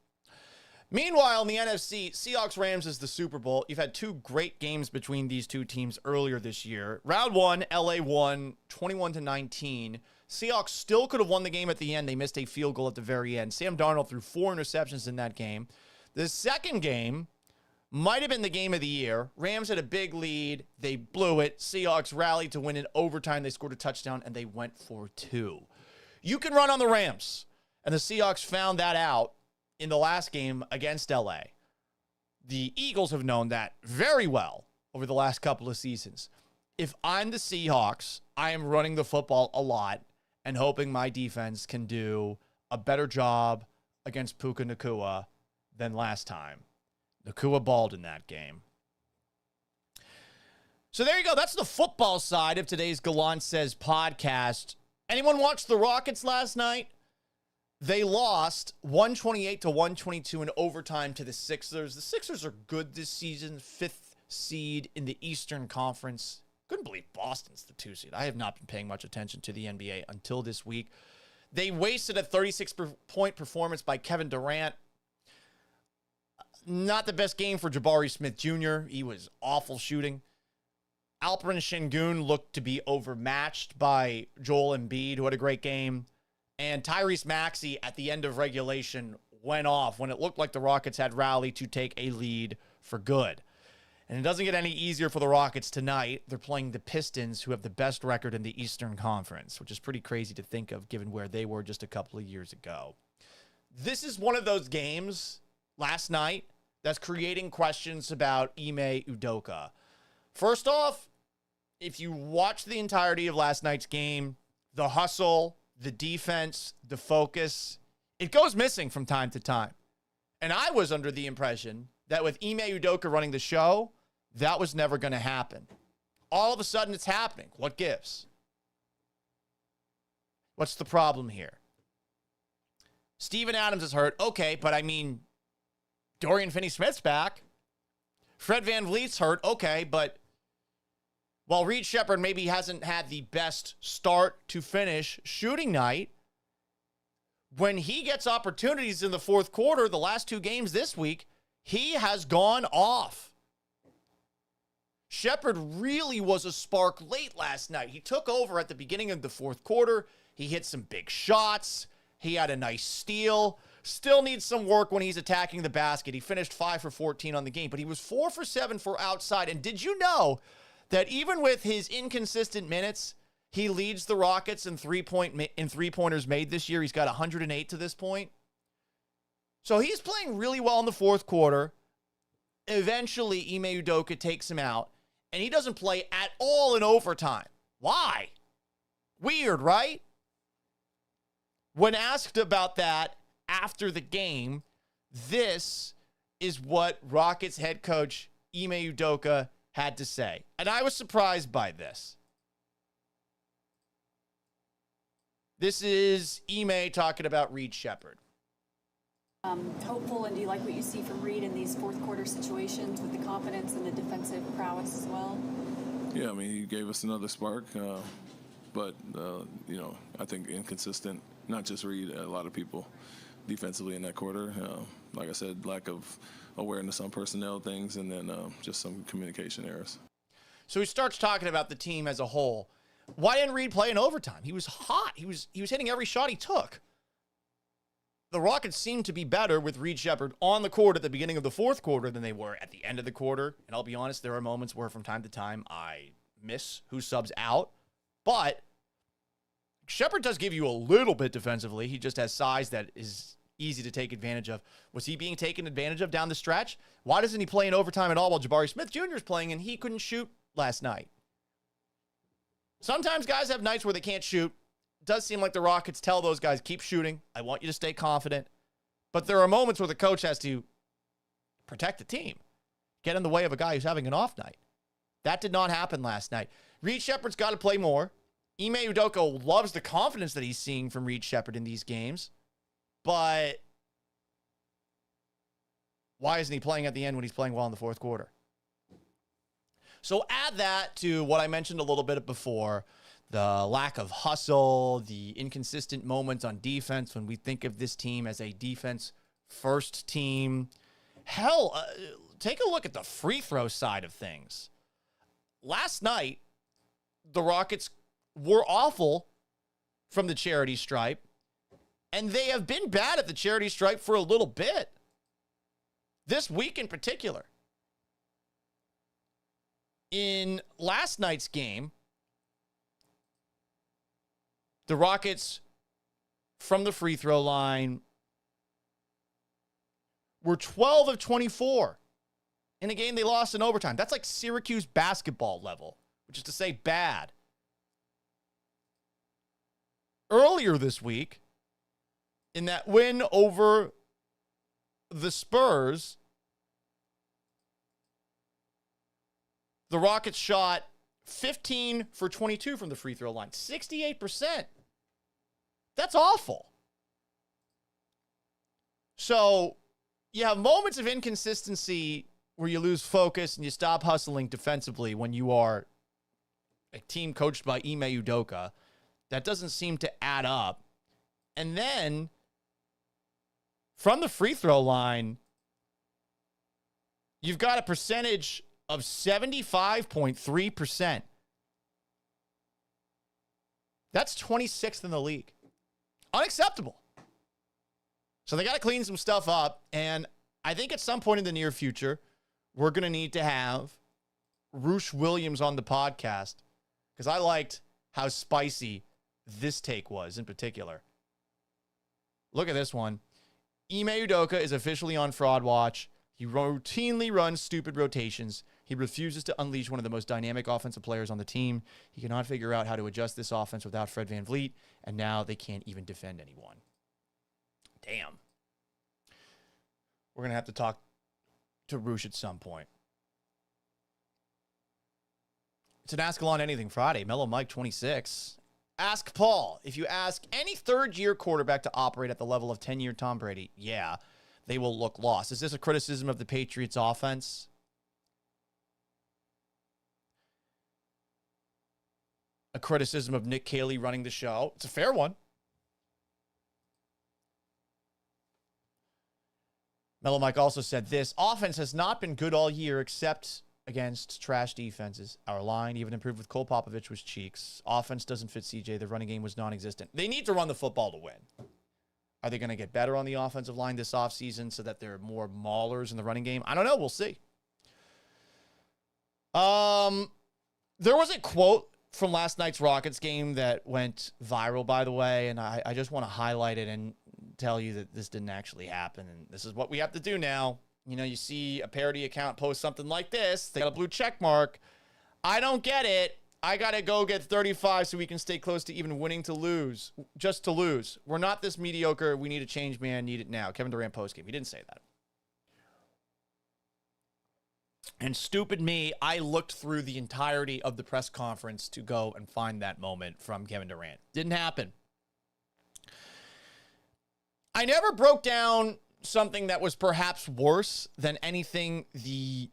Meanwhile, in the NFC, Seahawks-Rams is the Super Bowl. You've had two great games between these two teams earlier this year. Round one, LA won 21-19. Seahawks still could have won the game at the end. They missed a field goal at the very end. Sam Darnold threw 4 interceptions in that game. The second game might have been the game of the year. Rams had a big lead. They blew it. Seahawks rallied to win in overtime. They scored a touchdown, and they went for 2. You can run on the Rams, and the Seahawks found that out in the last game against LA. The Eagles have known that very well over the last couple of seasons. If I'm the Seahawks, I am running the football a lot and hoping my defense can do a better job against Puka Nacua than last time. Nacua balled in that game. So there you go. That's the football side of today's Gallant Says podcast. Anyone watch the Rockets last night? They lost 128-122 in overtime to the Sixers. The Sixers are good this season, 5th seed in the Eastern Conference. Couldn't believe Boston's the 2 seed. I have not been paying much attention to the NBA until this week. They wasted a 36-point performance by Kevin Durant. Not the best game for Jabari Smith Jr. He was awful shooting. Alperen Şengün looked to be overmatched by Joel Embiid, who had a great game. And Tyrese Maxey at the end of regulation went off when it looked like the Rockets had rallied to take a lead for good. And it doesn't get any easier for the Rockets tonight. They're playing the Pistons, who have the best record in the Eastern Conference, which is pretty crazy to think of given where they were just a couple of years ago. This is one of those games last night that's creating questions about Ime Udoka. First off, if you watch the entirety of last night's game, the hustle, the defense, the focus, it goes missing from time to time. And I was under the impression that with Ime Udoka running the show, that was never going to happen. All of a sudden, it's happening. What gives? What's the problem here? Steven Adams is hurt. Okay, but I mean, Dorian Finney-Smith's back. Fred VanVleet's hurt. Okay, but while Reed Shepherd maybe hasn't had the best start to finish shooting night, when he gets opportunities in the fourth quarter, the last 2 games this week, he has gone off. Shepherd really was a spark late last night. He took over at the beginning of the fourth quarter. He hit some big shots. He had a nice steal. Still needs some work when he's attacking the basket. He finished 5 for 14 on the game, but he was 4 for 7 for outside. And did you know that even with his inconsistent minutes, he leads the Rockets in three-pointers made this year? He's got 108 to this point. So he's playing really well in the fourth quarter. Eventually, Ime Udoka takes him out, and he doesn't play at all in overtime. Why? Weird, right? When asked about that after the game, this is what Rockets head coach Ime Udoka had to say. And I was surprised by this. This is Ime talking about Reed Shepherd. Hopeful, and do you like what you see from Reed in these fourth quarter situations with the confidence and the defensive prowess as well? Yeah, I mean, he gave us another spark, but I think inconsistent, not just Reed, a lot of people defensively in that quarter. Like I said, lack of awareness on personnel things, and then just some communication errors. So he starts talking about the team as a whole. Why didn't Reed play in overtime? He was hot. He was hitting every shot he took. The Rockets seemed to be better with Reed Shepherd on the court at the beginning of the fourth quarter than they were at the end of the quarter. And I'll be honest, there are moments where from time to time I miss who subs out. But Shepard does give you a little bit defensively. He just has size that is easy to take advantage of. Was he being taken advantage of down the stretch? Why doesn't he play in overtime at all while Jabari Smith Jr. is playing and he couldn't shoot last night? Sometimes guys have nights where they can't shoot. It does seem like the Rockets tell those guys, keep shooting. I want you to stay confident. But there are moments where the coach has to protect the team, get in the way of a guy who's having an off night. That did not happen last night. Reed Shepherd's got to play more. Ime Udoka loves the confidence that he's seeing from Reed Shepherd in these games. But why isn't he playing at the end when he's playing well in the fourth quarter? So add that to what I mentioned a little bit before, the lack of hustle, the inconsistent moments on defense when we think of this team as a defense-first team. Hell, take a look at the free throw side of things. Last night, the Rockets were awful from the charity stripe, and they have been bad at the charity stripe for a little bit. This week in particular. In last night's game, the Rockets from the free throw line were 12 of 24 in a game they lost in overtime. That's like Syracuse basketball level, which is to say bad. Earlier this week, in that win over the Spurs, the Rockets shot 15 for 22 from the free throw line. 68%. That's awful. So you have moments of inconsistency where you lose focus and you stop hustling defensively when you are a team coached by Ime Udoka. That doesn't seem to add up. And then from the free throw line, you've got a percentage of 75.3%. That's 26th in the league. Unacceptable. So they got to clean some stuff up. And I think at some point in the near future, we're going to need to have Roosh Williams on the podcast because I liked how spicy this take was in particular. Look at this one. Ime Udoka is officially on fraud watch. He routinely runs stupid rotations. He refuses to unleash one of the most dynamic offensive players on the team. He cannot figure out how to adjust this offense without Fred VanVleet, and now they can't even defend anyone. Damn. We're going to have to talk to Roosh at some point. It's an Ask Alon Anything Friday. Mellow Mike 26. Ask Paul. If you ask any third-year quarterback to operate at the level of 10-year Tom Brady, yeah, they will look lost. Is this a criticism of the Patriots' offense? A criticism of Nick Caserio running the show? It's a fair one. Mellow Mike also said this. Offense has not been good all year except against trash defenses. Our line even improved with Cole Popovich with cheeks. Offense doesn't fit CJ. The running game was non-existent. They need to run the football to win. Are they going to get better on the offensive line this offseason so that there are more maulers in the running game? I don't know. We'll see. There was a quote from last night's Rockets game that went viral, by the way, and I just want to highlight it and tell you that this didn't actually happen, and this is what we have to do now. You know, you see a parody account post something like this. They got a blue check mark. I don't get it. I got to go get 35 so we can stay close to even winning to lose, just to lose. We're not this mediocre. We need a change, man. Need it now. Kevin Durant postgame. He didn't say that. And stupid me, I looked through the entirety of the press conference to go and find that moment from Kevin Durant. Didn't happen. I never broke down something that was perhaps worse than anything the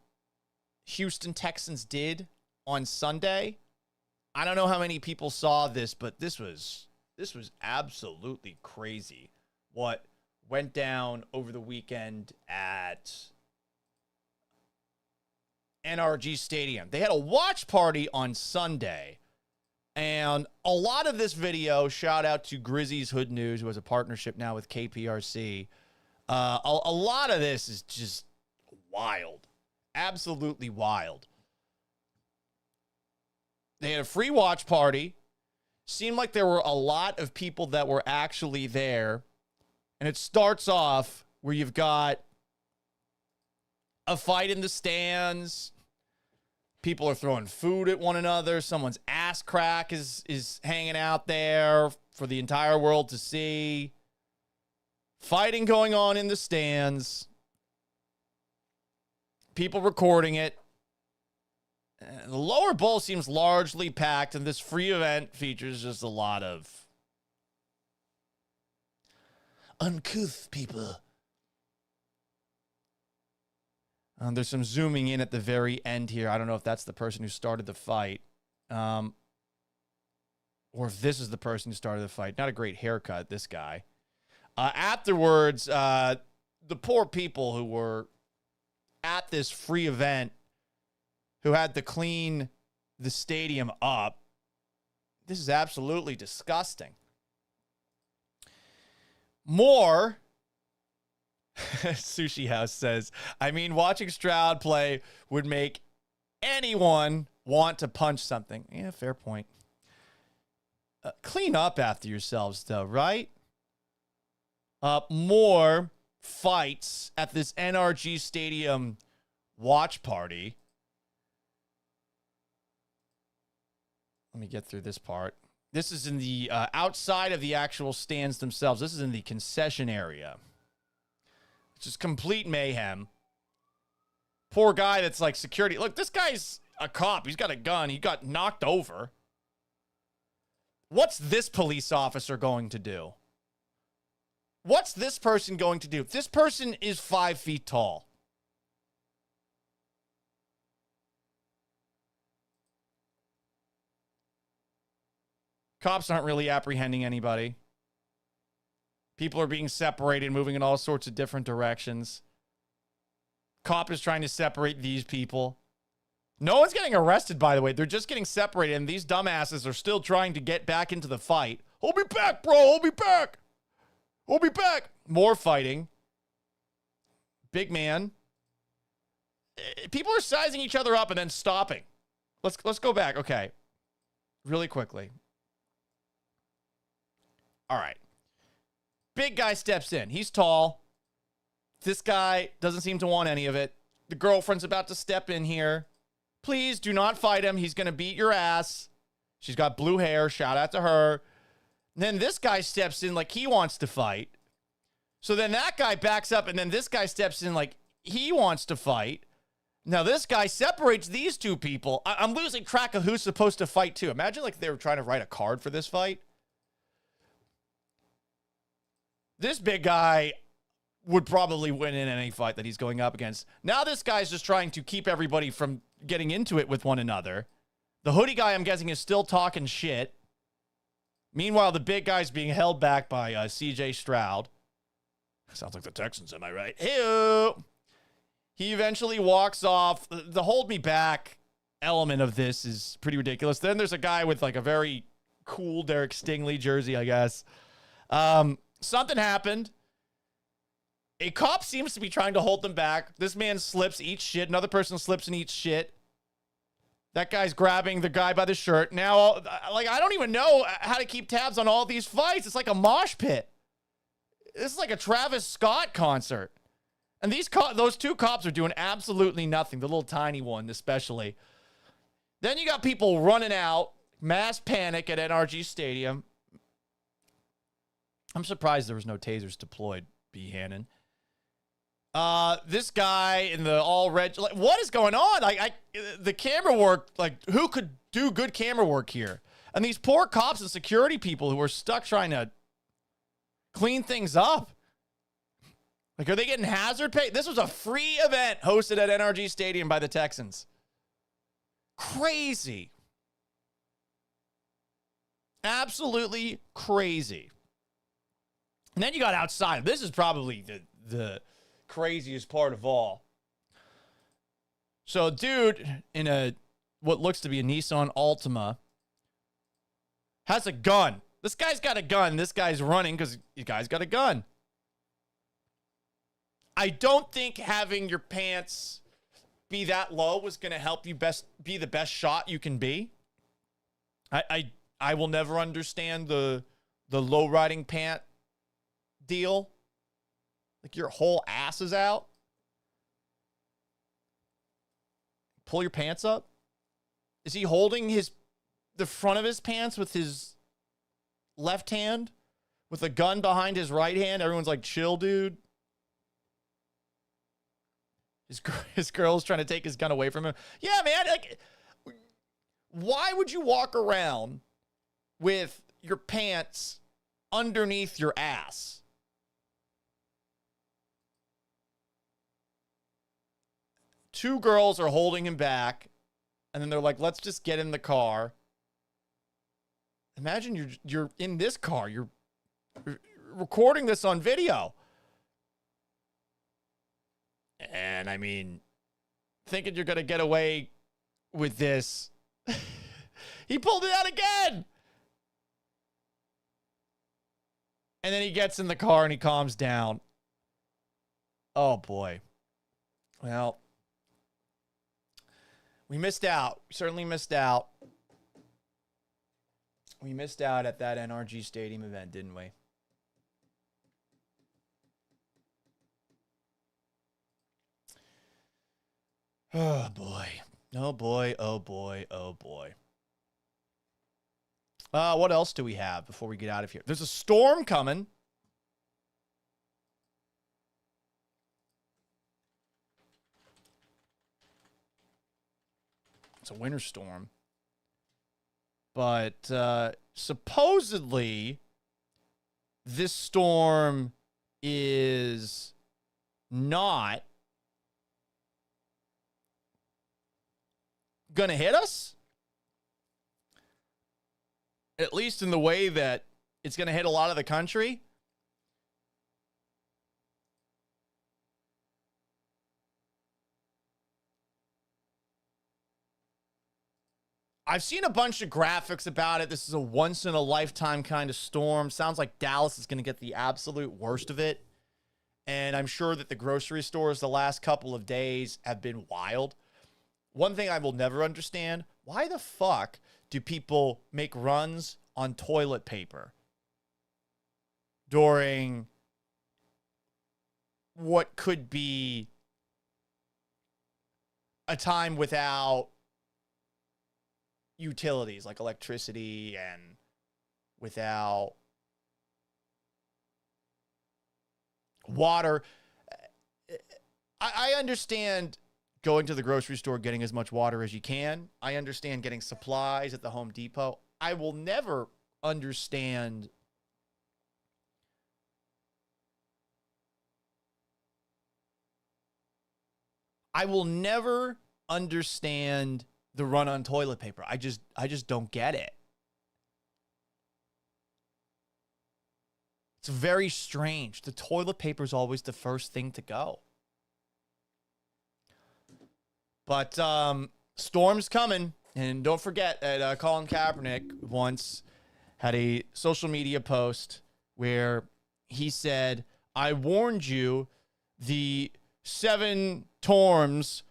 Houston Texans did on Sunday. I don't know how many people saw this, but this was absolutely crazy what went down over the weekend at NRG Stadium. They had a watch party on Sunday, and a lot of this video, shout out to Grizzy's Hood News, who has a partnership now with KPRC. A lot of this is just wild. Absolutely wild. They had a free watch party. seemed like there were a lot of people that were actually there. And it starts off where you've got a fight in the stands. People are throwing food at one another. Someone's ass crack is hanging out there for the entire world to see. Fighting going on in the stands. People recording it. The lower bowl seems largely packed, and this free event features just a lot of uncouth people. There's some zooming in at the very end here. I don't know if that's the person who started the fight. Or if this is the person who started the fight. Not a great haircut, this guy. Afterwards, the poor people who were at this free event who had to clean the stadium up. This is absolutely disgusting. More, Sushi House says, I mean, watching Stroud play would make anyone want to punch something. Yeah, fair point. Clean up after yourselves, though, right? More fights at this NRG Stadium watch party. Let me get through this part. This is in the outside of the actual stands themselves. This is in the concession area. It's just complete mayhem. Poor guy that's like security. Look, this guy's a cop. He's got a gun. He got knocked over. What's this police officer going to do? What's this person going to do? This person is 5 feet tall. Cops aren't really apprehending anybody. People are being separated, moving in all sorts of different directions. Cop is trying to separate these people. No one's getting arrested, by the way. They're just getting separated, and these dumbasses are still trying to get back into the fight. Hold me back, bro. Hold me back. Hold me back. More fighting. Big man. People are sizing each other up and then stopping. Let's go back. Okay. Really quickly. All right. Big guy steps in. He's tall. This guy doesn't seem to want any of it. The girlfriend's about to step in here. Please do not fight him. He's going to beat your ass. She's got blue hair. Shout out to her. And then this guy steps in like he wants to fight. So then that guy backs up, and then this guy steps in like he wants to fight. Now this guy separates these two people. I'm losing track of who's supposed to fight too. Imagine like they were trying to write a card for this fight. This big guy would probably win in any fight that he's going up against. Now this guy's just trying to keep everybody from getting into it with one another. The hoodie guy, I'm guessing, is still talking shit. Meanwhile, the big guy's being held back by CJ Stroud. Sounds like the Texans, am I right? Hey-o. He eventually walks off. The hold me back element of this is pretty ridiculous. Then there's a guy with like a very cool Derek Stingley jersey, I guess. Something happened. A cop seems to be trying to hold them back. This man slips, eats shit. Another person slips and eats shit. That guy's grabbing the guy by the shirt. Now, like, I don't even know how to keep tabs on all these fights. It's like a mosh pit. This is like a Travis Scott concert. And those two cops are doing absolutely nothing. The little tiny one, especially. Then you got people running out. Mass panic at NRG Stadium. I'm surprised there was no tasers deployed, B. Hannon. This guy in the all red. Like, what is going on? The camera work, like, who could do good camera work here? And these poor cops and security people who are stuck trying to clean things up. Like, are they getting hazard pay? This was a free event hosted at NRG Stadium by the Texans. Crazy. Absolutely crazy. And then you got outside. This is probably the craziest part of all. So a dude in what looks to be a Nissan Altima has a gun. This guy's got a gun. This guy's running because the guy's got a gun. I don't think having your pants be that low was going to help you be the best shot you can be. I I will never understand the low riding pant deal. Like your whole ass is out. Pull your pants up. Is he holding the front of his pants with his left hand with a gun behind his right hand? Everyone's like, chill, dude. His girl's trying to take his gun away from him. Yeah, man. Like, why would you walk around with your pants underneath your ass? Two girls are holding him back, and then they're like, let's just get in the car. Imagine you're in this car. You're recording this on video. And I mean, thinking you're going to get away with this. He pulled it out again. And then he gets in the car and he calms down. Oh, boy. Well, we missed out. We certainly missed out. We missed out at that NRG Stadium event, didn't we? Oh, boy. Oh, boy. Oh, boy. Oh, boy. What else do we have before we get out of here? There's a storm coming. It's a winter storm. But supposedly, this storm is not going to hit us. At least in the way that it's going to hit a lot of the country. I've seen a bunch of graphics about it. This is a once-in-a-lifetime kind of storm. Sounds like Dallas is going to get the absolute worst of it. And I'm sure that the grocery stores the last couple of days have been wild. One thing I will never understand, why the fuck do people make runs on toilet paper during what could be a time without utilities like electricity and without water? I understand going to the grocery store, getting as much water as you can. I understand getting supplies at the Home Depot. I will never understand the run on toilet paper. I just don't get it. It's very strange. The toilet paper is always the first thing to go. But storm's coming. And don't forget that Colin Kaepernick once had a social media post where he said, I warned you, the 7 Torms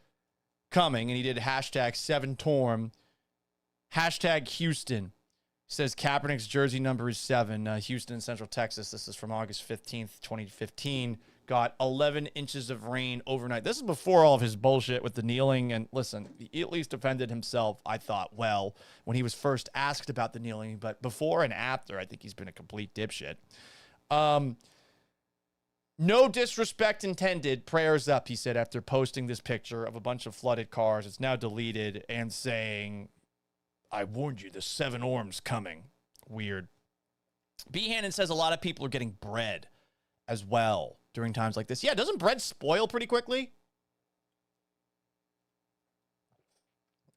coming. And he did hashtag 7Torm. Hashtag Houston. Says Kaepernick's jersey number is 7. Houston, Central Texas. This is from August 15th, 2015. Got 11 inches of rain overnight. This is before all of his bullshit with the kneeling. And listen, he at least defended himself, I thought, well, when he was first asked about the kneeling. But before and after, I think he's been a complete dipshit. No disrespect intended. Prayers up, he said, after posting this picture of a bunch of flooded cars. It's now deleted and saying, I warned you, the 7 Orms coming. Weird. B. Hannon says a lot of people are getting bread as well during times like this. Yeah, doesn't bread spoil pretty quickly?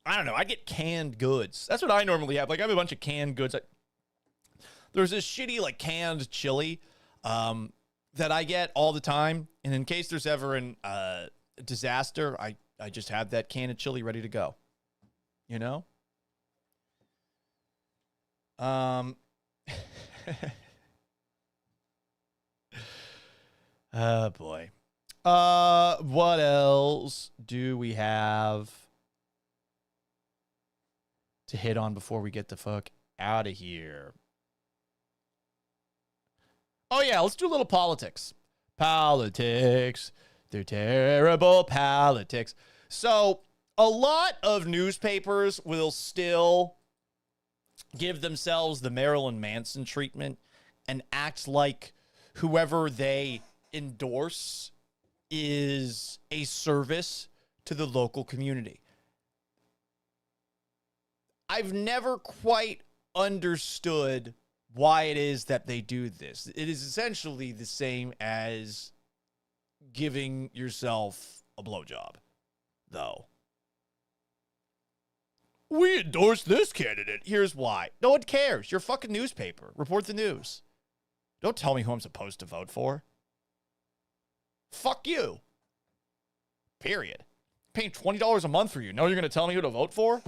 I don't know. I get canned goods. That's what I normally have. Like, I have a bunch of canned goods. There's this shitty, like, canned chili that I get all the time. And in case there's ever a disaster, I just have that can of chili ready to go. You know? Oh, boy. What else do we have to hit on before we get the fuck out of here. Oh, yeah, let's do a little politics. Politics. They're terrible politics. So a lot of newspapers will still give themselves the Marilyn Manson treatment and act like whoever they endorse is a service to the local community. I've never quite understood why it is that they do this. It is essentially the same as giving yourself a blowjob, though. We endorse this candidate. Here's why. No one cares. You're a fucking newspaper. Report the news. Don't tell me who I'm supposed to vote for. Fuck you. Period. I'm paying $20 a month for you. Now you're going to tell me who to vote for?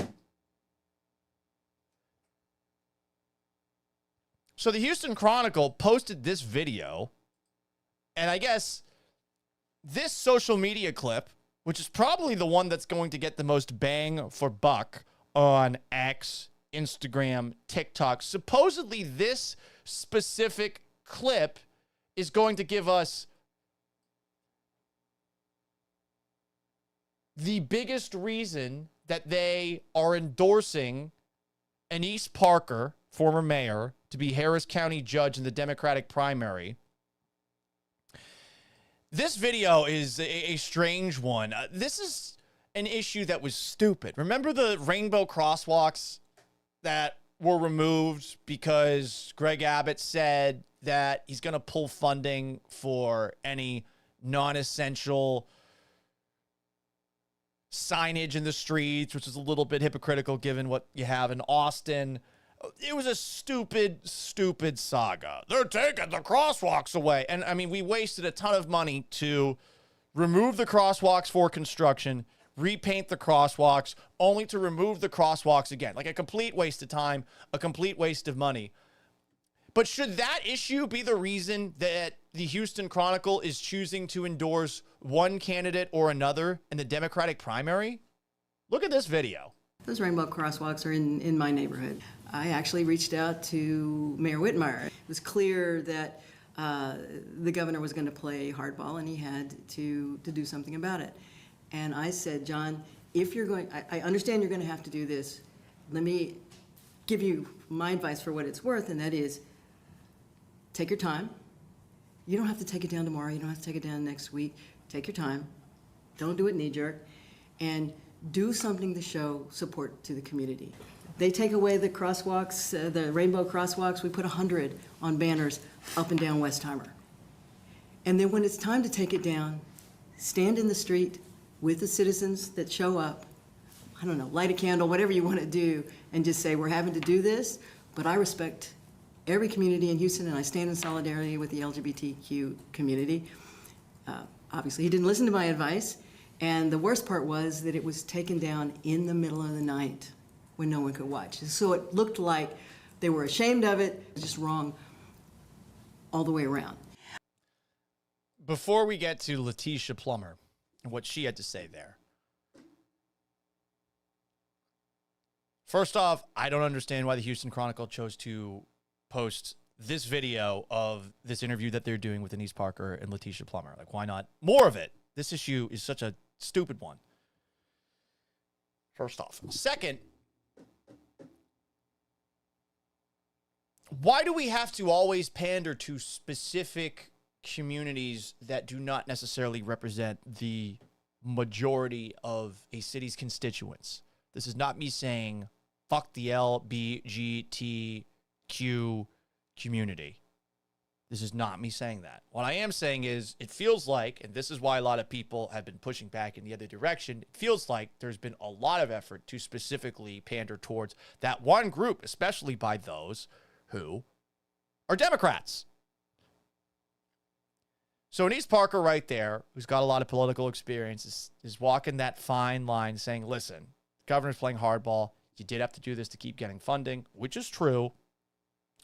So the Houston Chronicle posted this video, and I guess this social media clip, which is probably the one that's going to get the most bang for buck on X, Instagram, TikTok. Supposedly this specific clip is going to give us the biggest reason that they are endorsing Anise Parker, former mayor, to be Harris County judge in the Democratic primary. This video is a strange one. This is an issue that was stupid. Remember the rainbow crosswalks that were removed because Greg Abbott said that he's going to pull funding for any non-essential signage in the streets, which is a little bit hypocritical given what you have in Austin. It was a stupid saga. They're taking the crosswalks away. And I mean, we wasted a ton of money to remove the crosswalks for construction, repaint the crosswalks, only to remove the crosswalks again. Like a complete waste of time, a complete waste of money. But should that issue be the reason that the Houston Chronicle is choosing to endorse one candidate or another in the Democratic primary? Look at this video. Those rainbow crosswalks are in my neighborhood. I actually reached out to Mayor Whitmire. It was clear that the governor was going to play hardball and he had to do something about it. And I said, John, if you're going, I understand you're going to have to do this. Let me give you my advice for what it's worth, and that is take your time. You don't have to take it down tomorrow. You don't have to take it down next week. Take your time. Don't do it knee-jerk. And do something to show support to the community. They take away the crosswalks, the rainbow crosswalks. We put 100 on banners up and down Westheimer. And then when it's time to take it down, stand in the street with the citizens that show up. I don't know, light a candle, whatever you want to do, and just say, we're having to do this, but I respect every community in Houston, and I stand in solidarity with the LGBTQ community. Obviously, he didn't listen to my advice. And the worst part was that it was taken down in the middle of the night when no one could watch. So it looked like they were ashamed of it. It was just wrong all the way around. Before we get to Letitia Plummer and what she had to say there. First off, I don't understand why the Houston Chronicle chose to post this video of this interview that they're doing with Anise Parker and Letitia Plummer. Like, why not more of it? This issue is such a stupid one. First off. Second, why do we have to always pander to specific communities that do not necessarily represent the majority of a city's constituents? This is not me saying fuck the LBGTQ community. This is not me saying that. What I am saying is it feels like, and this is why a lot of people have been pushing back in the other direction, it feels like there's been a lot of effort to specifically pander towards that one group, especially by those who are Democrats. So Anise Parker right there, who's got a lot of political experience, is walking that fine line saying, listen, the governor's playing hardball. You did have to do this to keep getting funding, which is true.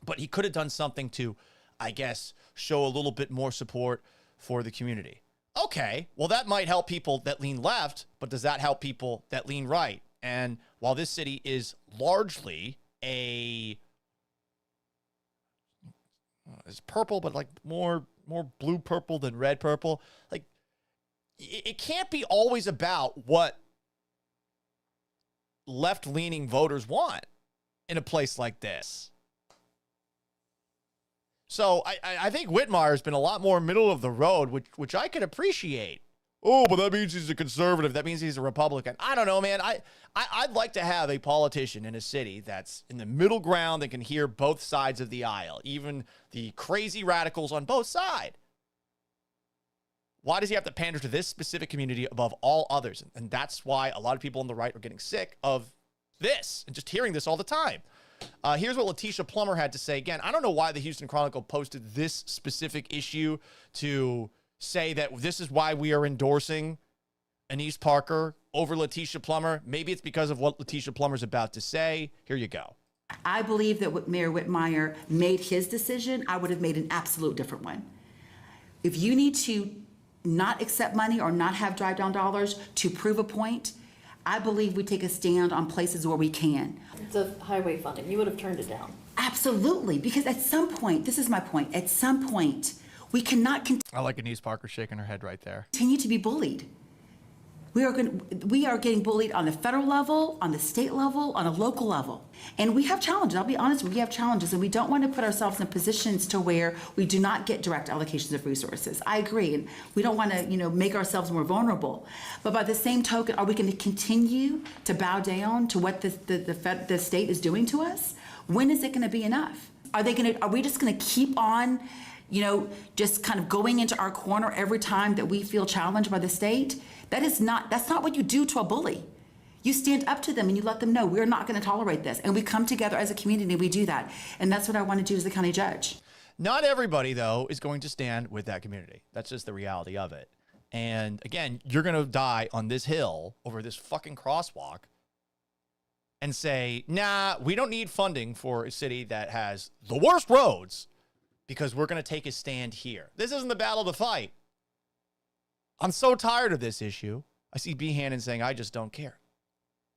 But he could have done something to, I guess, show a little bit more support for the community. Okay, well, that might help people that lean left, but does that help people that lean right? And while this city is largely a it's purple, but like more blue purple than red purple. Like, it can't be always about what left-leaning voters want in a place like this. So I think Whitmire has been a lot more middle of the road, which I can appreciate. Oh, but that means he's a conservative. That means he's a Republican. I don't know, man. I'd like to have a politician in a city that's in the middle ground that can hear both sides of the aisle, even the crazy radicals on both sides. Why does he have to pander to this specific community above all others? And that's why a lot of people on the right are getting sick of this and just hearing this all the time. Here's what Letitia Plummer had to say. Again, I don't know why the Houston Chronicle posted this specific issue to say that this is why we are endorsing Anise Parker over Letitia Plummer. Maybe it's because of what Letitia Plummer's about to say. Here you go. I believe that Mayor Whitmire made his decision. I would have made an absolute different one. If you need to not accept money or not have drive down dollars to prove a point, I believe we take a stand on places where we can. The highway funding, you would have turned it down. Absolutely, because at some point, this is my point, at some point, we cannot I like Anise Parker shaking her head right there. continue to be bullied. We are getting bullied on the federal level, on the state level, on a local level. And we have challenges. I'll be honest, we have challenges, and we don't want to put ourselves in positions to where we do not get direct allocations of resources. I agree, and we don't want to, make ourselves more vulnerable. But by the same token, are we going to continue to bow down to what the state is doing to us? When is it going to be enough? Are we just going to keep on, just kind of going into our corner every time that we feel challenged by the state? That's not what you do to a bully. You stand up to them and you let them know we're not going to tolerate this. And we come together as a community and we do that. And that's what I want to do as the county judge. Not everybody, though, is going to stand with that community. That's just the reality of it. And again, you're going to die on this hill over this fucking crosswalk and say, nah, we don't need funding for a city that has the worst roads because we're going to take a stand here. This isn't the battle to fight. I'm so tired of this issue. I see B. Hannon saying, I just don't care.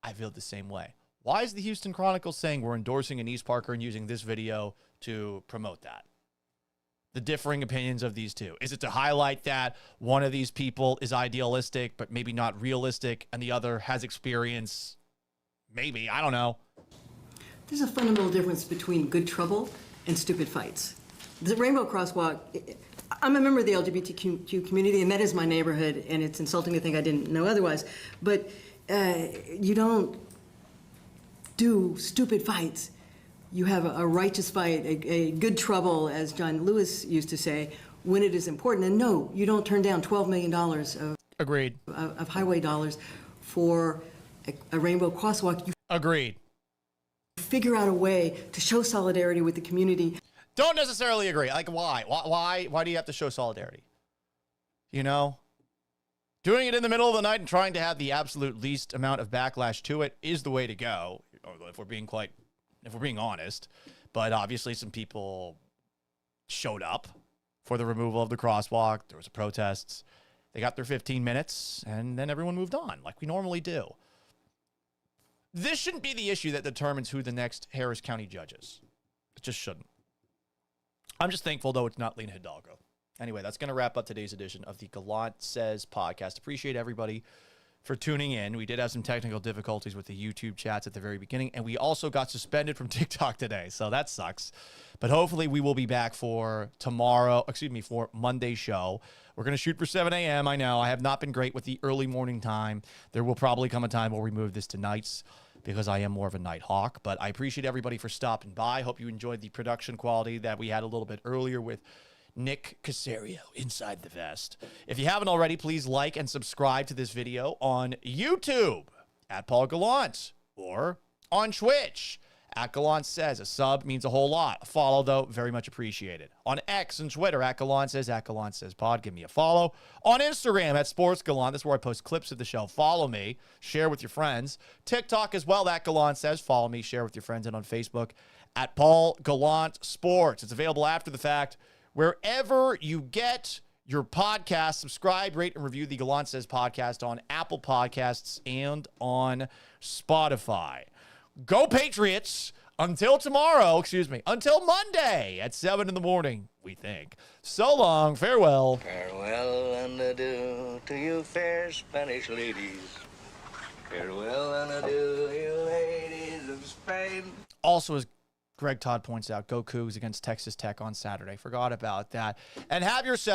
I feel the same way. Why is the Houston Chronicle saying we're endorsing Anise Parker and using this video to promote that? The differing opinions of these two. Is it to highlight that one of these people is idealistic, but maybe not realistic, and the other has experience? Maybe. I don't know. There's a fundamental difference between good trouble and stupid fights. The Rainbow Crosswalk, I'm a member of the LGBTQ community, and that is my neighborhood, and it's insulting to think I didn't know otherwise. But you don't do stupid fights. You have a righteous fight, a good trouble, as John Lewis used to say, when it is important. And no, you don't turn down $12 million of highway dollars for a Rainbow Crosswalk. You Agreed. figure out a way to show solidarity with the community. Don't necessarily agree. Like, why? Why do you have to show solidarity? Doing it in the middle of the night and trying to have the absolute least amount of backlash to it is the way to go, if we're being honest. But obviously some people showed up for the removal of the crosswalk. There was protests. They got their 15 minutes, and then everyone moved on, like we normally do. This shouldn't be the issue that determines who the next Harris County judge is. It just shouldn't. I'm just thankful, though, it's not Lena Hidalgo. Anyway, that's going to wrap up today's edition of the Gallant Says podcast. Appreciate everybody for tuning in. We did have some technical difficulties with the YouTube chats at the very beginning, and we also got suspended from TikTok today, so that sucks. But hopefully we will be back for for Monday's show. We're going to shoot for 7 a.m. I know I have not been great with the early morning time. There will probably come a time where we move this to nights, because I am more of a night hawk. But I appreciate everybody for stopping by. Hope you enjoyed the production quality that we had a little bit earlier with Nick Caserio inside the vest. If you haven't already, please like and subscribe to this video on YouTube at Paul Gallant, or on Twitch at Gallant Says. A sub means a whole lot. A follow, though, very much appreciated. On X and Twitter at Gallant Says Pod. Give me a follow. On Instagram at Sports Gallant. That's where I post clips of the show. Follow me. Share with your friends. TikTok as well at Gallant Says. Follow me. Share with your friends. And on Facebook at Paul Gallant Sports. It's available after the fact wherever you get your podcast. Subscribe, rate, and review the Gallant Says podcast on Apple Podcasts and on Spotify. Go Patriots! until tomorrow, until Monday at 7 in the morning, we think. So long. Farewell. Farewell and adieu to you fair Spanish ladies. Farewell and adieu, you ladies of Spain. Also, as Greg Todd points out, go Cougs against Texas Tech on Saturday. Forgot about that. And have yourself